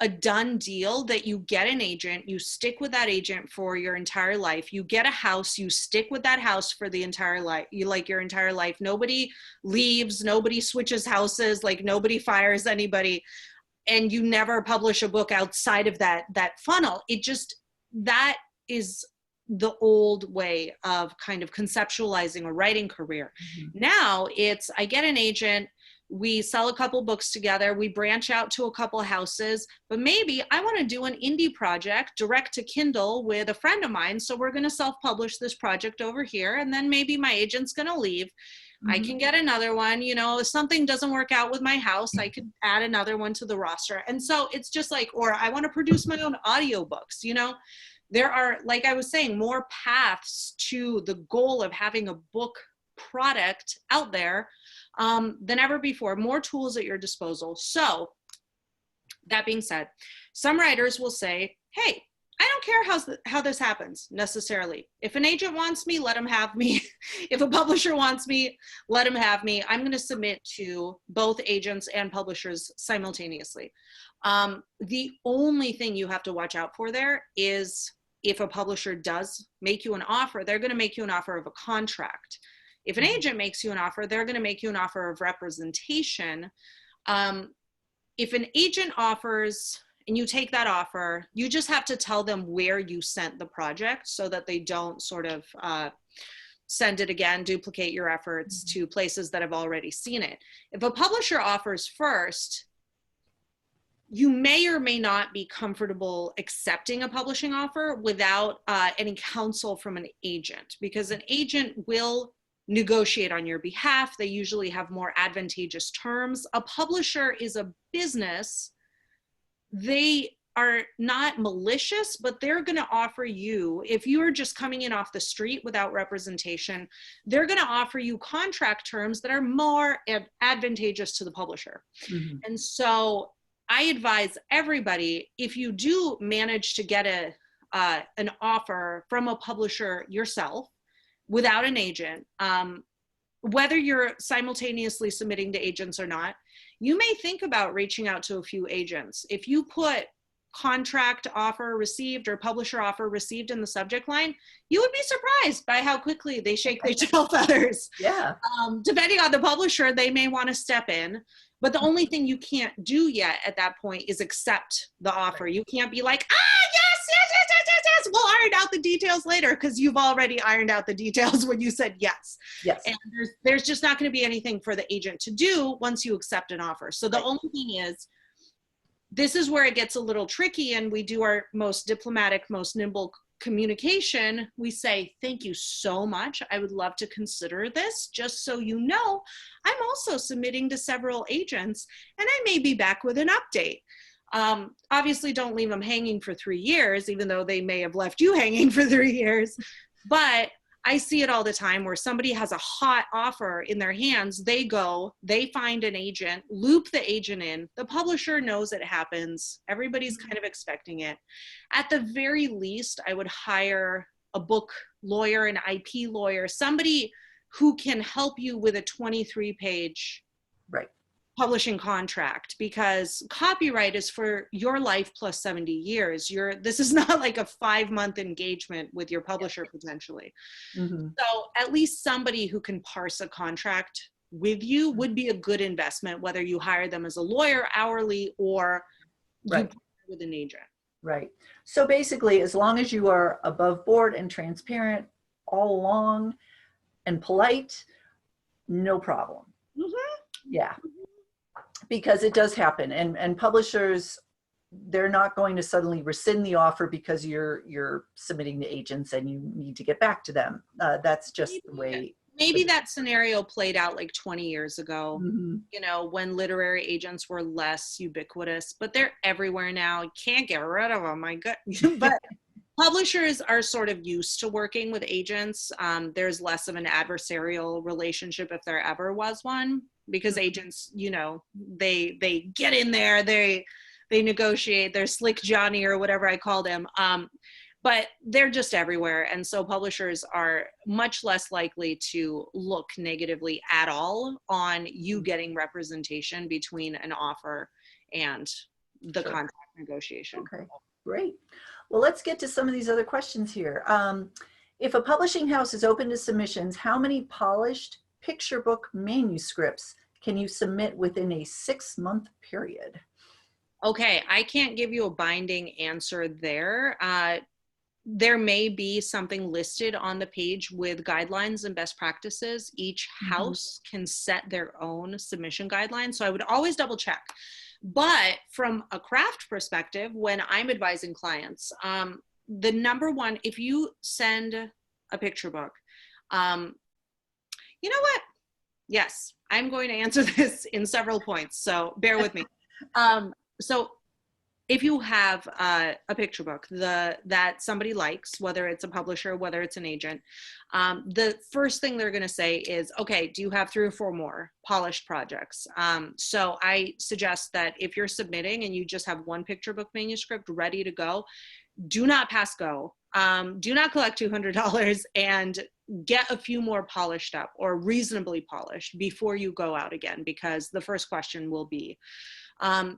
S3: a done deal that you get an agent, you stick with that agent for your entire life. You get a house, you stick with that house for the entire life, your entire life. Nobody leaves, nobody switches houses, like nobody fires anybody. And you never publish a book outside of that funnel. That is the old way of kind of conceptualizing a writing career.
S2: Mm-hmm.
S3: Now it's, I get an agent, we sell a couple books together, we branch out to a couple houses, but maybe I want to do an indie project direct to Kindle with a friend of mine. So we're going to self-publish this project over here. And then maybe my agent's going to leave. Mm-hmm. I can get another one, you know, if something doesn't work out with my house, I could add another one to the roster. And so it's just like, or I want to produce my own audiobooks, you know, there are, like I was saying, more paths to the goal of having a book product out there than ever before, more tools at your disposal. So that being said, some writers will say, hey, I don't care how this happens necessarily. If an agent wants me, let them have me. If a publisher wants me, let them have me. I'm going to submit to both agents and publishers simultaneously. The only thing you have to watch out for there is if a publisher does make you an offer, they're going to make you an offer of a contract. If an agent makes you an offer, they're going to make you an offer of representation. If an agent offers and you take that offer, you just have to tell them where you sent the project so that they don't sort of send it again, duplicate your efforts to places that have already seen it. If a publisher offers first, you may or may not be comfortable accepting a publishing offer without any counsel from an agent, because an agent will negotiate on your behalf. They usually have more advantageous terms. A publisher is a business. They are not malicious, but they're going to offer you, if you're just coming in off the street without representation, they're going to offer you contract terms that are more advantageous to the publisher. Mm-hmm. And so I advise everybody, if you do manage to get an offer from a publisher yourself, without an agent, whether you're simultaneously submitting to agents or not, you may think about reaching out to a few agents. If you put contract offer received or publisher offer received in the subject line, you would be surprised by how quickly they shake their tail feathers.
S2: Yeah.
S3: Depending on the publisher, they may want to step in. But the only thing you can't do yet at that point is accept the offer. You can't be like, yes. We'll iron out the details later, because you've already ironed out the details when you said yes.
S2: Yes.
S3: And there's just not going to be anything for the agent to do once you accept an offer. So the only thing is, this is where it gets a little tricky, and we do our most diplomatic, most nimble communication. We say, thank you so much. I would love to consider this. Just so you know, I'm also submitting to several agents, and I may be back with an update. Obviously don't leave them hanging for 3 years, even though they may have left you hanging for 3 years. But I see it all the time where somebody has a hot offer in their hands. They go, they find an agent, loop the agent in. The publisher knows it happens. Everybody's kind of expecting it. At the very least, I would hire a book lawyer, an IP lawyer, somebody who can help you with a 23-page publishing contract, because copyright is for your life plus 70 years. This is not like a 5-month engagement with your publisher potentially. Mm-hmm. So at least somebody who can parse a contract with you would be a good investment, whether you hire them as a lawyer hourly or you partner with an agent.
S2: Right. So basically, as long as you are above board and transparent all along and polite, no problem. Mm-hmm. Yeah. Because it does happen, and publishers, they're not going to suddenly rescind the offer because you're submitting to agents and you need to get back to them. That's just the way.
S3: Maybe that scenario played out like 20 years ago, you know, when literary agents were less ubiquitous, but they're everywhere now. You can't get rid of them. My God. But publishers are sort of used to working with agents. There's less of an adversarial relationship, if there ever was one, because agents, you know, they get in there, they negotiate, they're slick Johnny or whatever I called him. But they're just everywhere. And so publishers are much less likely to look negatively at all on you getting representation between an offer and the contract negotiation.
S2: Okay, great. Well, let's get to some of these other questions here. If a publishing house is open to submissions, how many polished picture book manuscripts can you submit within a 6-month period?
S3: Okay, I can't give you a binding answer there. there may be something listed on the page with guidelines and best practices. Each house can set their own submission guidelines. So I would always double check. But from a craft perspective, when I'm advising clients, the number one, if you send a picture book, you know what? Yes, I'm going to answer this in several points. So bear with me. So if you have a picture book that somebody likes, whether it's a publisher, whether it's an agent, the first thing they're going to say is, okay, do you have 3 or 4 more polished projects? So I suggest that if you're submitting and you just have one picture book manuscript ready to go, do not pass go. Do not collect $200 and get a few more polished up or reasonably polished before you go out again, because the first question will be,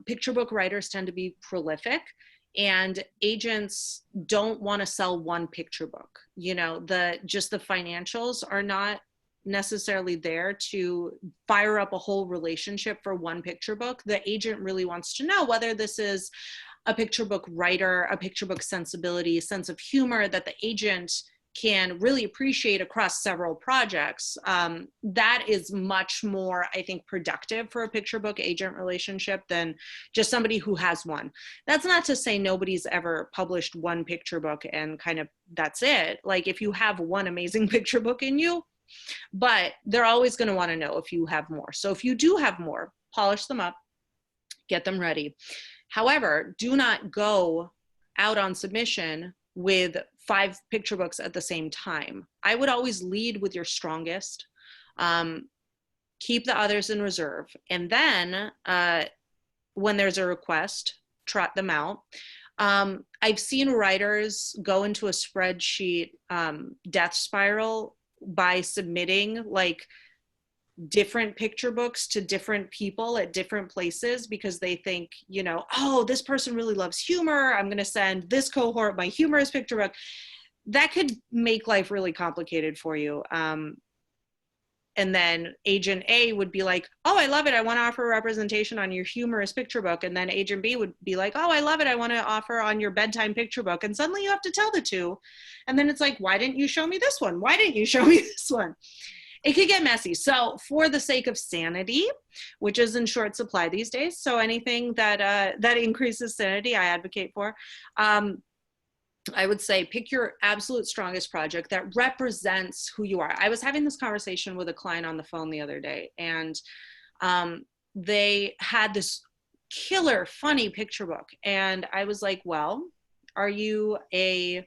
S3: picture book writers tend to be prolific, and agents don't want to sell one picture book. You know, the financials are not necessarily there to fire up a whole relationship for one picture book. The agent really wants to know whether this is a picture book writer, a picture book sensibility, sense of humor that the agent can really appreciate across several projects. That is much more, I think, productive for a picture book agent relationship than just somebody who has one. That's not to say nobody's ever published one picture book and kind of that's it. Like, if you have one amazing picture book in you, but they're always going to want to know if you have more. So if you do have more, polish them up, get them ready. However, do not go out on submission with 5 picture books at the same time. I would always lead with your strongest, keep the others in reserve. And then when there's a request, trot them out. I've seen writers go into a spreadsheet death spiral by submitting like different picture books to different people at different places because they think, you know, oh, this person really loves humor, I'm going to send this cohort my humorous picture book. That could make life really complicated for you. And then agent A would be like, oh, I love it, I want to offer representation on your humorous picture book. And then agent B would be like, oh, I love it, I want to offer on your bedtime picture book. And suddenly you have to tell the two. And then it's like, why didn't you show me this one? Why didn't you show me this one? It could get messy. So for the sake of sanity, which is in short supply these days, so anything that that increases sanity, I advocate for. I would say pick your absolute strongest project that represents who you are. I was having this conversation with a client on the phone the other day, and they had this killer funny picture book. And I was like, well, are you a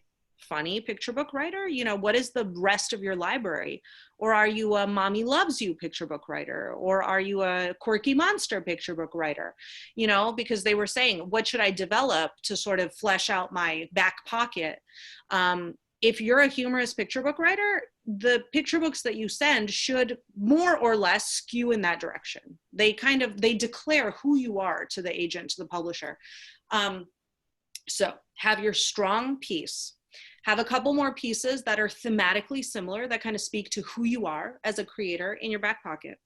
S3: funny picture book writer? You know, what is the rest of your library? Or are you a mommy loves you picture book writer? Or are you a quirky monster picture book writer? You know, because they were saying, what should I develop to sort of flesh out my back pocket? If you're a humorous picture book writer, the picture books that you send should more or less skew in that direction. They declare who you are to the agent, to the publisher. So have your strong piece. Have a couple more pieces that are thematically similar, that kind of speak to who you are as a creator in your back pocket.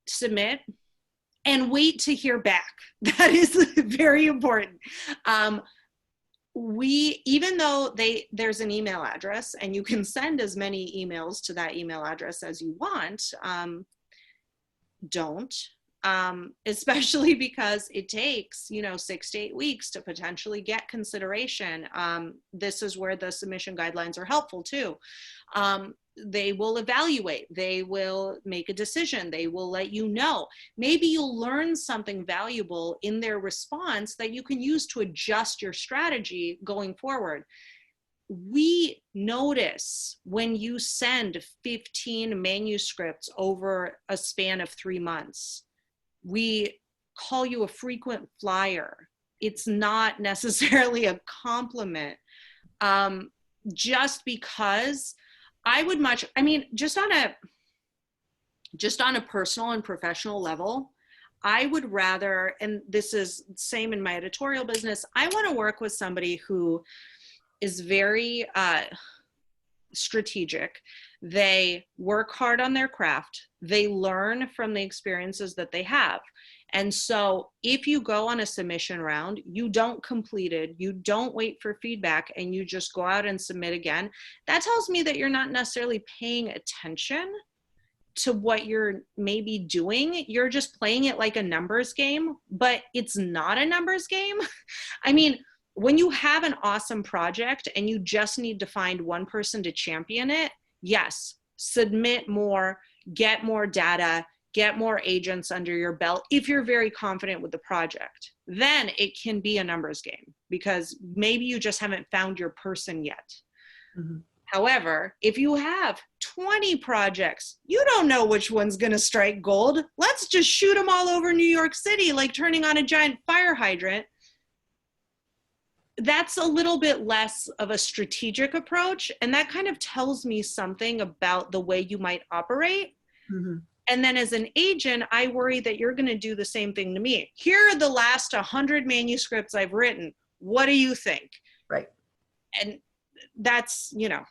S3: Submit and wait to hear back. That is very important. Even though there's an email address and you can send as many emails to that email address as you want, don't. Especially because it takes, 6 to 8 weeks to potentially get consideration. This is where the submission guidelines are helpful too. They will evaluate, they will make a decision, they will let you know. Maybe you'll learn something valuable in their response that you can use to adjust your strategy going forward. We notice when you send 15 manuscripts over a span of 3 months. We call you a frequent flyer. It's not necessarily a compliment. Just because just on a personal and professional level, I would rather, and this is same in my editorial business, I want to work with somebody who is very, strategic. They work hard on their craft. They learn from the experiences that they have. And so if you go on a submission round, you don't complete it, you don't wait for feedback, and you just go out and submit again, that tells me that you're not necessarily paying attention to what you're maybe doing. You're just playing it like a numbers game, but it's not a numbers game. I mean, when you have an awesome project and you just need to find one person to champion it, yes, submit more, get more data, get more agents under your belt if you're very confident with the project. Then it can be a numbers game because maybe you just haven't found your person yet. Mm-hmm. However, if you have 20 projects, you don't know which one's going to strike gold. Let's just shoot them all over New York City like turning on a giant fire hydrant. That's a little bit less of a strategic approach, and that kind of tells me something about the way you might operate. Mm-hmm. And then as an agent, I worry that you're going to do the same thing to me. Here are the last 100 manuscripts I've written. What do you think?
S2: Right.
S3: And that's, you know.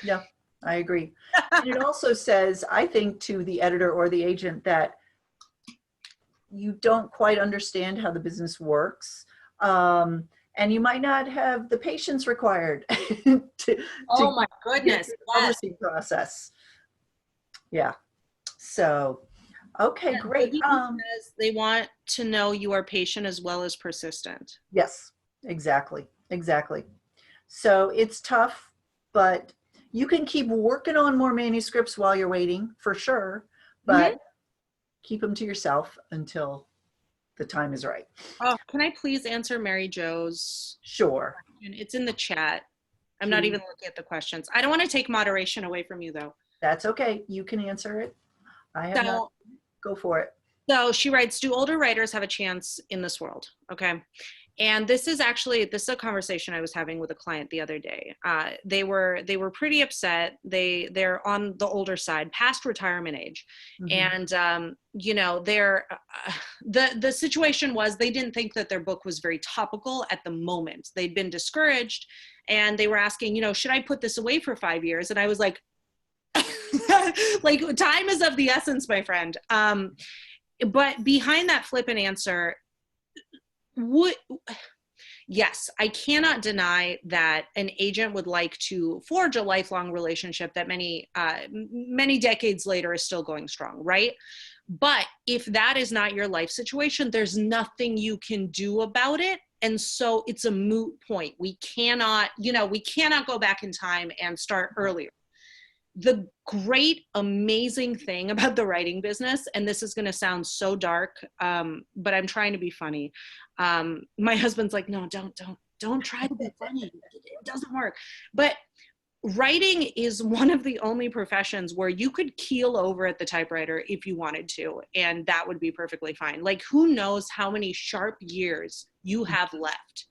S2: Yeah, I agree. And it also says, I think, to the editor or the agent that you don't quite understand how the business works. And you might not have the patience required to
S3: oh my goodness,
S2: the publishing process. Yeah. So, okay,
S3: yeah,
S2: great.
S3: They want to know you are patient as well as persistent.
S2: Yes, exactly. Exactly. So it's tough, but you can keep working on more manuscripts while you're waiting, for sure, but keep them to yourself until the time is right.
S3: Oh, can I please answer Mary Jo's?
S2: Sure.
S3: Question? It's in the chat. I'm not even looking at the questions. I don't want to take moderation away from you, though.
S2: That's okay. You can answer it. I have not. Go for it.
S3: So she writes, do older writers have a chance in this world? Okay. And this is a conversation I was having with a client the other day. They were pretty upset. They're on the older side, past retirement age. Mm-hmm. And, you know, the situation was they didn't think that their book was very topical at the moment. They'd been discouraged and they were asking, you know, should I put this away for 5 years? And I was like, like, time is of the essence, my friend. But behind that flippant answer, yes, I cannot deny that an agent would like to forge a lifelong relationship that many decades later is still going strong, right? But if that is not your life situation, there's nothing you can do about it. And so it's a moot point. We cannot go back in time and start earlier. The great, amazing thing about the writing business, and this is going to sound so dark, but I'm trying to be funny. My husband's like, no, don't try to be funny. It doesn't work. But writing is one of the only professions where you could keel over at the typewriter if you wanted to, and that would be perfectly fine. Like, who knows how many sharp years you have left.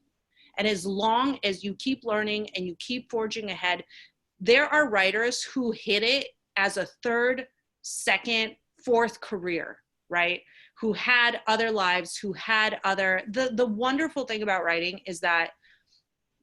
S3: And as long as you keep learning and you keep forging ahead, there are writers who hit it as a third, second, fourth career, right? Who had other lives, who had other, the wonderful thing about writing is that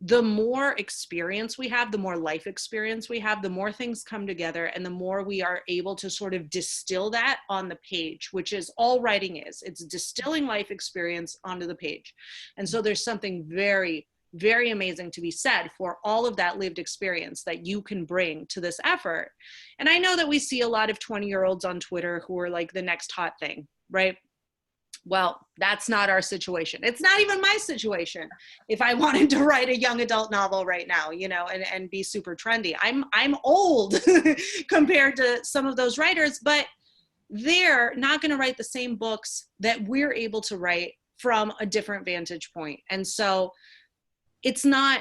S3: the more experience we have, the more life experience we have, the more things come together and the more we are able to sort of distill that on the page, which is all writing is. It's distilling life experience onto the page. And so there's something very, very amazing to be said for all of that lived experience that you can bring to this effort. And I know that we see a lot of 20-year-olds on Twitter who are like the next hot thing, right? Well, that's not our situation. It's not even my situation. If I wanted to write a young adult novel right now, you know, and be super trendy, I'm old compared to some of those writers, but they're not going to write the same books that we're able to write from a different vantage point. And so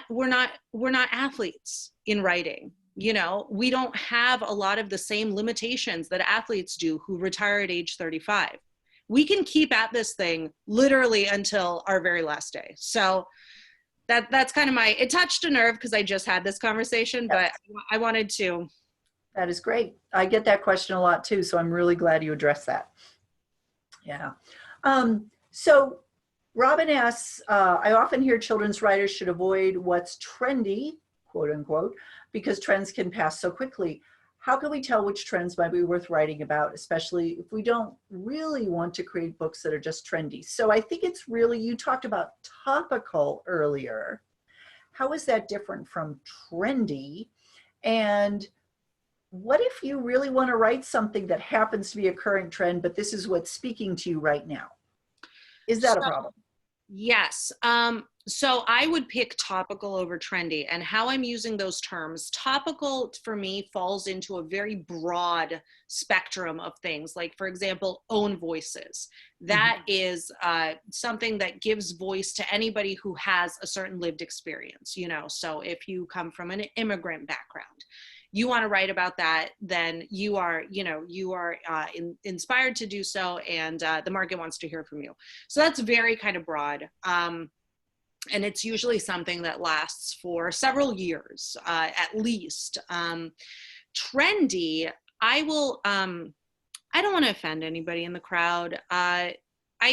S3: we're not athletes in writing. You know, we don't have a lot of the same limitations that athletes do who retire at age 35. We can keep at this thing literally until our very last day. So that's kind of it touched a nerve because I just had this conversation, but I wanted to.
S2: That is great. I get that question a lot too. So I'm really glad you addressed that. Yeah. So Robin asks, I often hear children's writers should avoid what's trendy, quote unquote, because trends can pass so quickly. How can we tell which trends might be worth writing about, especially if we don't really want to create books that are just trendy? So I think it's really, you talked about topical earlier. How is that different from trendy? And what if you really want to write something that happens to be a current trend, but this is what's speaking to you right now? Is that a problem?
S3: Yes. So I would pick topical over trendy, and how I'm using those terms. Topical for me falls into a very broad spectrum of things. Like, for example, own voices. That is something that gives voice to anybody who has a certain lived experience, you know. So if you come from an immigrant background, you want to write about that, then you are, you know, you are inspired to do so, and the market wants to hear from you. So that's very kind of broad. And it's usually something that lasts for several years, at least. Trendy, I will, I don't want to offend anybody in the crowd. I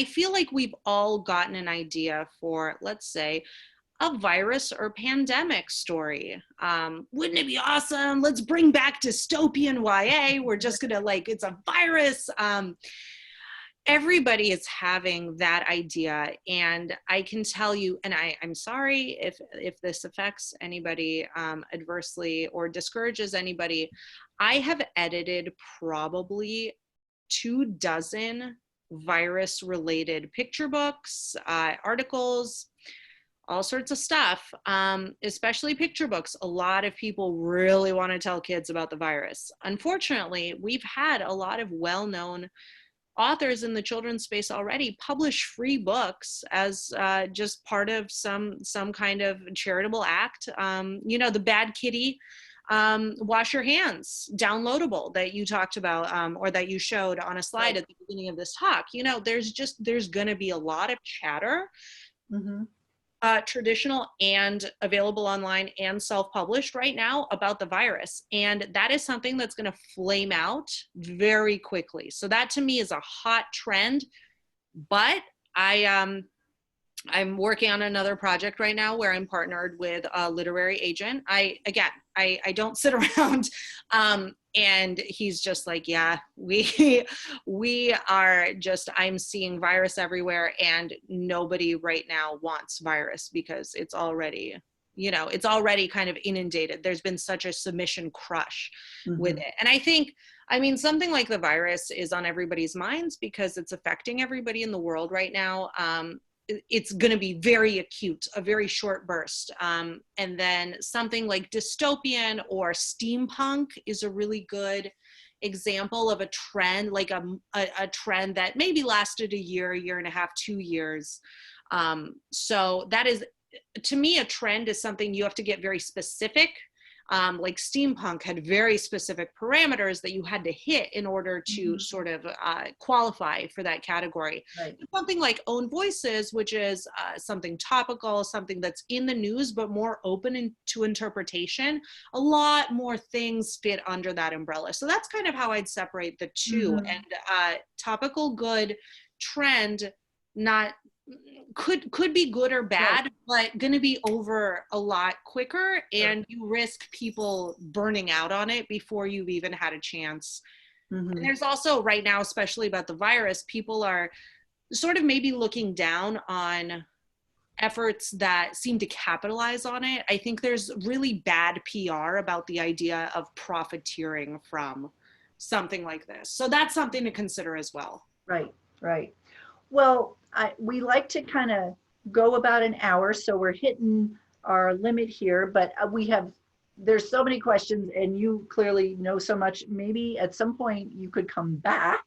S3: feel like we've all gotten an idea for, let's say, a virus or pandemic story. Wouldn't it be awesome? Let's bring back dystopian YA. We're just gonna, like, it's a virus. Everybody is having that idea, and I can tell you, and I'm sorry if this affects anybody adversely or discourages anybody. I have edited probably 24 virus related picture books, articles, all sorts of stuff, especially picture books. A lot of people really want to tell kids about the virus. Unfortunately, we've had a lot of well-known authors in the children's space already publish free books as just part of some kind of charitable act. You know, the Bad Kitty, Wash Your Hands, downloadable, that you talked about, or that you showed on a slide at the beginning of this talk. You know, there's going to be a lot of chatter, traditional and available online and self-published right now about the virus. And that is something that's going to flame out very quickly. So that to me is a hot trend, but I'm working on another project right now where I'm partnered with a literary agent. I don't sit around and he's just like, yeah, we are just, I'm seeing virus everywhere, and nobody right now wants virus because it's already, you know, it's already kind of inundated. There's been such a submission crush with it. And I think, I mean, something like the virus is on everybody's minds because it's affecting everybody in the world right now. It's going to be very acute, a very short burst. And then something like dystopian or steampunk is a really good example of a trend, like a trend that maybe lasted a year and a half, 2 years. So that is, to me, a trend is something you have to get very specific. Like steampunk had very specific parameters that you had to hit in order to sort of qualify for that category.
S2: Right.
S3: Something like Own Voices, which is something topical, something that's in the news, but more open to interpretation. A lot more things fit under that umbrella. So that's kind of how I'd separate the two. And topical, good, trend, not, could be good or bad, but going to be over a lot quicker, and you risk people burning out on it before you've even had a chance. And there's also right now, especially about the virus, people are sort of maybe looking down on efforts that seem to capitalize on it. I think there's really bad PR about the idea of profiteering from something like this. So that's something to consider as well.
S2: Right. Well, we like to kind of go about an hour, so we're hitting our limit here, but there's so many questions, and you clearly know so much. Maybe at some point you could come back.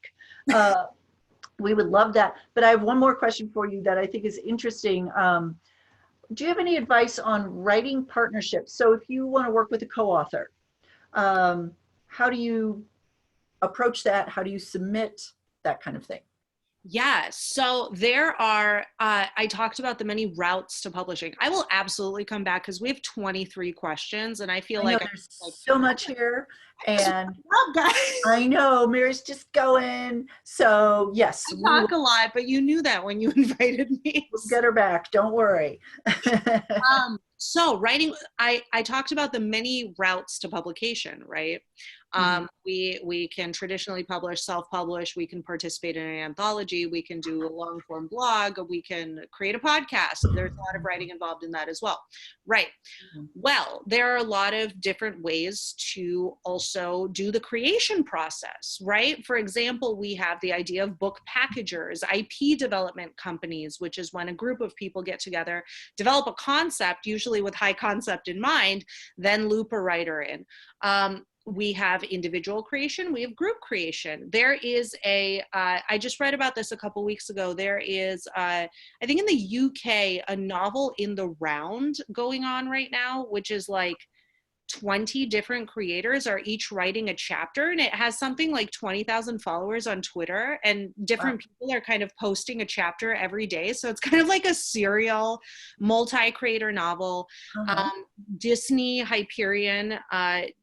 S2: We would love that. But I have one more question for you that I think is interesting. Do you have any advice on writing partnerships? So if you want to work with a co-author, how do you approach that? How do you submit that kind of thing?
S3: Yeah, so there are, I talked about the many routes to publishing. I will absolutely come back because we have 23 questions and I feel
S2: I know
S3: like,
S2: there's so much here, and
S3: oh, guys,
S2: I know Mary's just going. So yes,
S3: I
S2: we will
S3: talk a lot, but you knew that when you invited me.
S2: get her back. Don't worry.
S3: So writing, I talked about the many routes to publication, right? We can traditionally publish, self-publish, we can participate in an anthology, we can do a long form blog, we can create a podcast. There's a lot of writing involved in that as well. Right. Well, there are a lot of different ways to also do the creation process, right? For example, we have the idea of book packagers, IP development companies, which is when a group of people get together, develop a concept, usually with high concept in mind, then loop a writer in. We have individual creation, we have group creation. There is I just read about this a couple weeks ago. There is, I think in the UK, a novel in the round going on right now, which is like 20 different creators are each writing a chapter, and it has something like 20,000 followers on Twitter, and different people are kind of posting a chapter every day. So it's kind of like a serial multi-creator novel. Disney Hyperion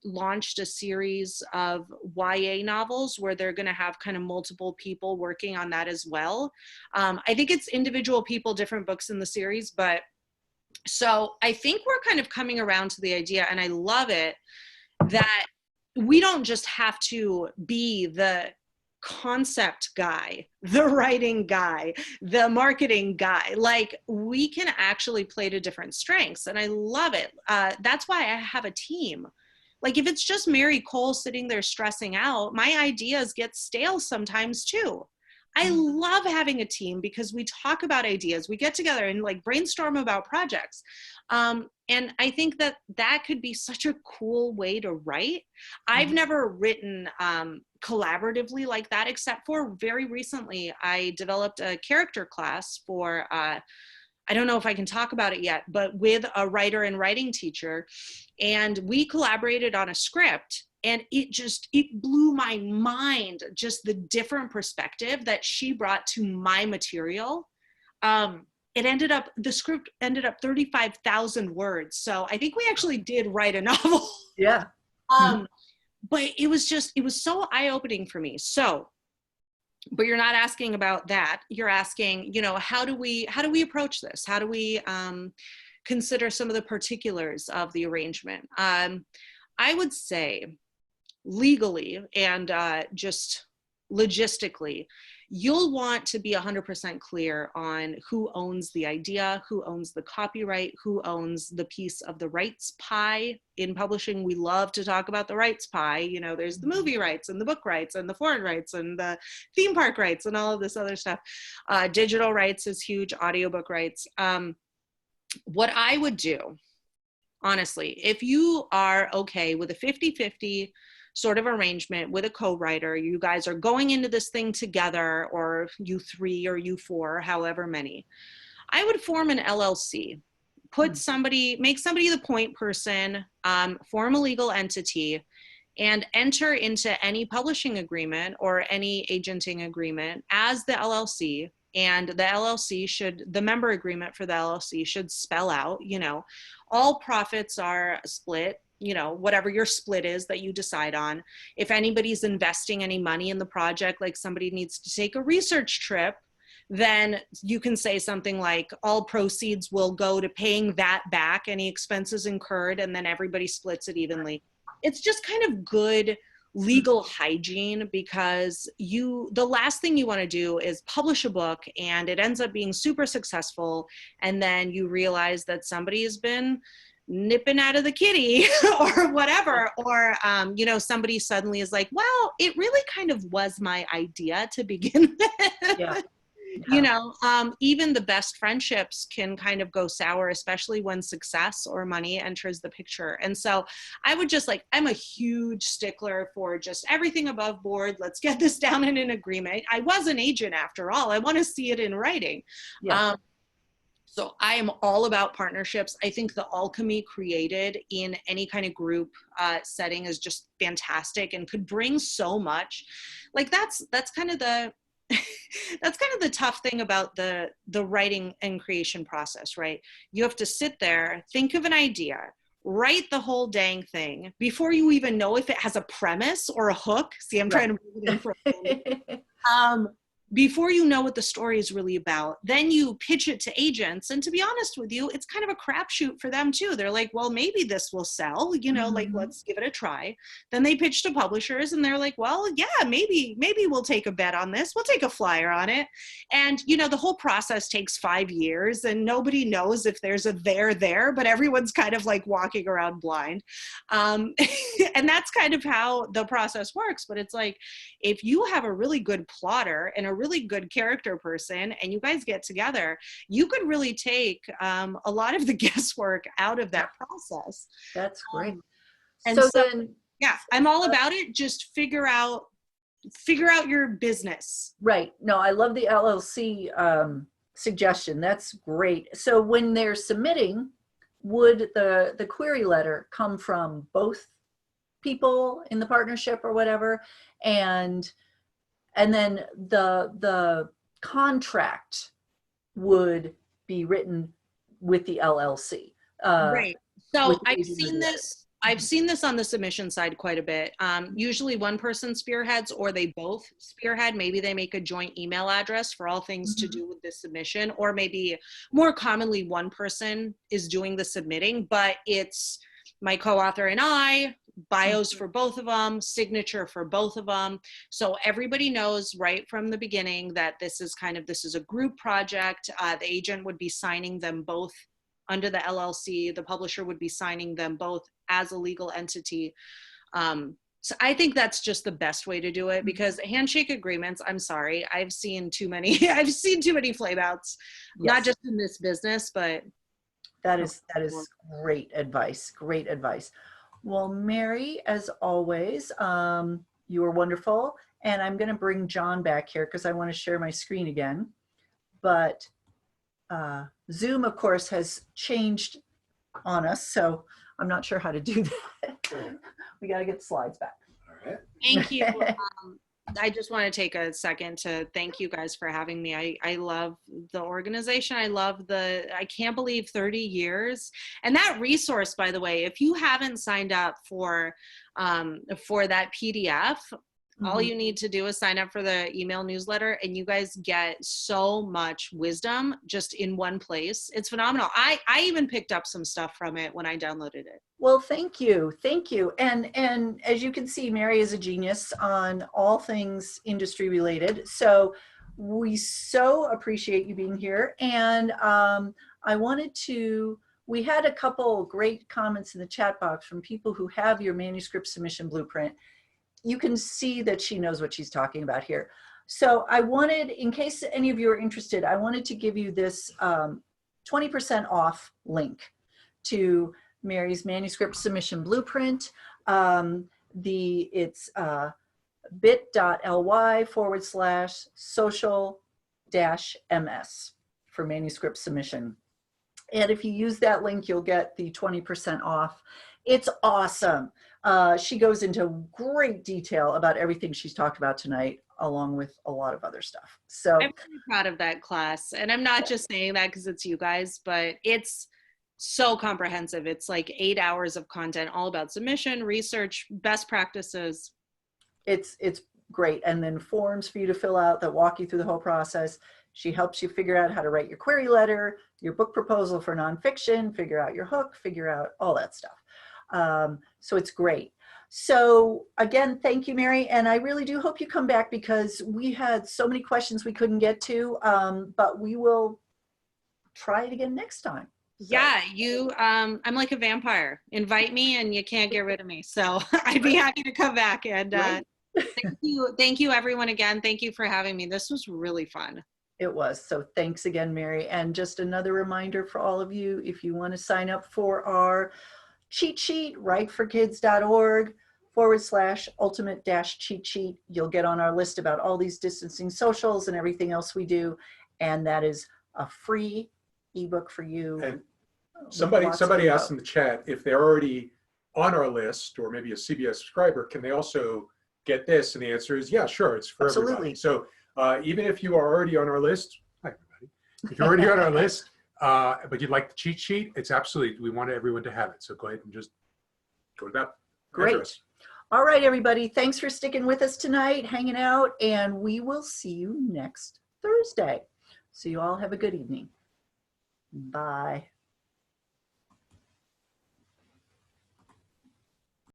S3: launched a series of YA novels where they're going to have kind of multiple people working on that as well. I think it's individual people, different books in the series, but so I think we're kind of coming around to the idea, and I love it, that we don't just have to be the concept guy, the writing guy, the marketing guy. Like, we can actually play to different strengths, and I love it. That's why I have a team. Like, if it's just Mary Kole sitting there stressing out, my ideas get stale sometimes too. I love having a team because we talk about ideas, we get together and like brainstorm about projects. And I think that that could be such a cool way to write. I've never written collaboratively like that, except for very recently, I developed a character class for, I don't know if I can talk about it yet, but with a writer and writing teacher. And we collaborated on a script. And it blew my mind, just the different perspective that she brought to my material. The script ended up 35,000 words. So I think we actually did write a novel.
S2: Yeah.
S3: But it was so eye-opening for me. So, but you're not asking about that. You're asking, how do we approach this? How do we consider some of the particulars of the arrangement? I would say, legally and just logistically, you'll want to be 100% clear on who owns the idea, who owns the copyright, who owns the piece of the rights pie. In publishing, we love to talk about the rights pie. There's the movie rights and the book rights and the foreign rights and the theme park rights and all of this other stuff. Digital rights is huge, audiobook rights. What I would do, honestly, if you are okay with a 50-50 sort of arrangement with a co-writer, you guys are going into this thing together, or you 3 or you 4, however many, I would form an LLC. Make somebody the point person, form a legal entity, and enter into any publishing agreement or any agenting agreement as the LLC. And the member agreement for the LLC should spell out, all profits are split, whatever your split is that you decide on. If anybody's investing any money in the project, like somebody needs to take a research trip, then you can say something like all proceeds will go to paying that back, any expenses incurred, and then everybody splits it evenly. It's just kind of good legal hygiene, because the last thing you want to do is publish a book and it ends up being super successful, and then you realize that somebody has been nipping out of the kitty or whatever, or somebody suddenly is like, well, it really kind of was my idea to begin with.
S2: Yeah.
S3: Even the best friendships can kind of go sour, especially when success or money enters the picture. And so I would just I'm a huge stickler for just everything above board. Let's get this down in an agreement. I was an agent after all. I want to see it in writing.
S2: Yeah.
S3: So I am all about partnerships. I think the alchemy created in any kind of group setting is just fantastic and could bring so much. Like that's kind of that's kind of the tough thing about the writing and creation process, right? You have to sit there, think of an idea, write the whole dang thing before you even know if it has a premise or a hook. See, I'm trying to bring it in for a moment. Before you know what the story is really about, then you pitch it to agents. And to be honest with you, it's kind of a crapshoot for them too. They're like, well, maybe this will sell, you know, like, let's give it a try. Then they pitch to publishers and they're like, well, yeah, maybe we'll take a bet on this. We'll take a flyer on it. And, you know, the whole process takes 5 years and nobody knows if there's a there, but everyone's kind of like walking around blind. And that's kind of how the process works. But it's like, if you have a really good plotter and a really good character person and you guys get together, you could really take a lot of the guesswork out of that process.
S2: That's great.
S3: And so then, yeah, I'm all about it. Just figure out your business.
S2: Right. No, I love the LLC suggestion. That's great. So when they're submitting, would the query letter come from both people in the partnership or whatever? And then the contract would be written with the LLC.
S3: Right. So I've seen this on the submission side quite a bit. Usually one person spearheads or they both spearhead. Maybe they make a joint email address for all things to do with the submission, or maybe more commonly one person is doing the submitting, but it's my co-author and I, bios for both of them, signature for both of them. So everybody knows right from the beginning that this is a group project. The agent would be signing them both under the LLC. The publisher would be signing them both as a legal entity. So I think that's just the best way to do it, because handshake agreements, I'm sorry, I've seen too many flameouts, not just in this business, but
S2: that is great advice. Great advice. Well, Mary, as always, you were wonderful. And I'm going to bring John back here because I want to share my screen again. But Zoom, of course, has changed on us, so I'm not sure how to do that. We got to get the slides back.
S1: All right.
S3: Thank you. I just want to take a second to thank you guys for having me. I love the organization. I can't believe 30 years. And that resource, by the way, if you haven't signed up for that PDF, all you need to do is sign up for the email newsletter, and you guys get so much wisdom just in one place. It's phenomenal. I even picked up some stuff from it when I downloaded it.
S2: Well, thank you. Thank you. And as you can see, Mary is a genius on all things industry related. So we so appreciate you being here. And we had a couple great comments in the chat box from people who have your manuscript submission blueprint. You can see that she knows what she's talking about here. So I wanted, in case any of you are interested, I wanted to give you this 20% off link to Mary's manuscript submission blueprint. It's bit.ly/social-ms for manuscript submission. And if you use that link, you'll get the 20% off. It's awesome. She goes into great detail about everything she's talked about tonight, along with a lot of other stuff. So
S3: I'm really proud of that class. And I'm not just saying that because it's you guys, but it's so comprehensive. It's like 8 hours of content, all about submission, research, best practices.
S2: It's great. And then forms for you to fill out that walk you through the whole process. She helps you figure out how to write your query letter, your book proposal for nonfiction, figure out your hook, figure out all that stuff. So it's great. So again, thank you, Mary. And I really do hope you come back, because we had so many questions we couldn't get to, but we will try it again next time. So.
S3: Yeah, I'm like a vampire. Invite me and you can't get rid of me. So I'd be happy to come back. And thank you everyone again. Thank you for having me. This was really fun.
S2: It was. So thanks again, Mary. And just another reminder for all of you, if you want to sign up for our cheat sheet, writeforkids.org/ultimate-cheat sheet. You'll get on our list about all these distancing socials and everything else we do. And that is a free ebook for you.
S1: And somebody asked in the chat if they're already on our list or maybe a CBS subscriber, can they also get this? And the answer is, yeah, sure. It's for everybody. So Even if you are already on our list, hi everybody. If you're already on our list, but you'd like the cheat sheet, it's absolutely, we want everyone to have it. So go ahead and just go to that
S2: Great.
S1: address.
S2: All right, everybody. Thanks for sticking with us tonight, hanging out, and we will see you next Thursday. So you all have a good evening. Bye.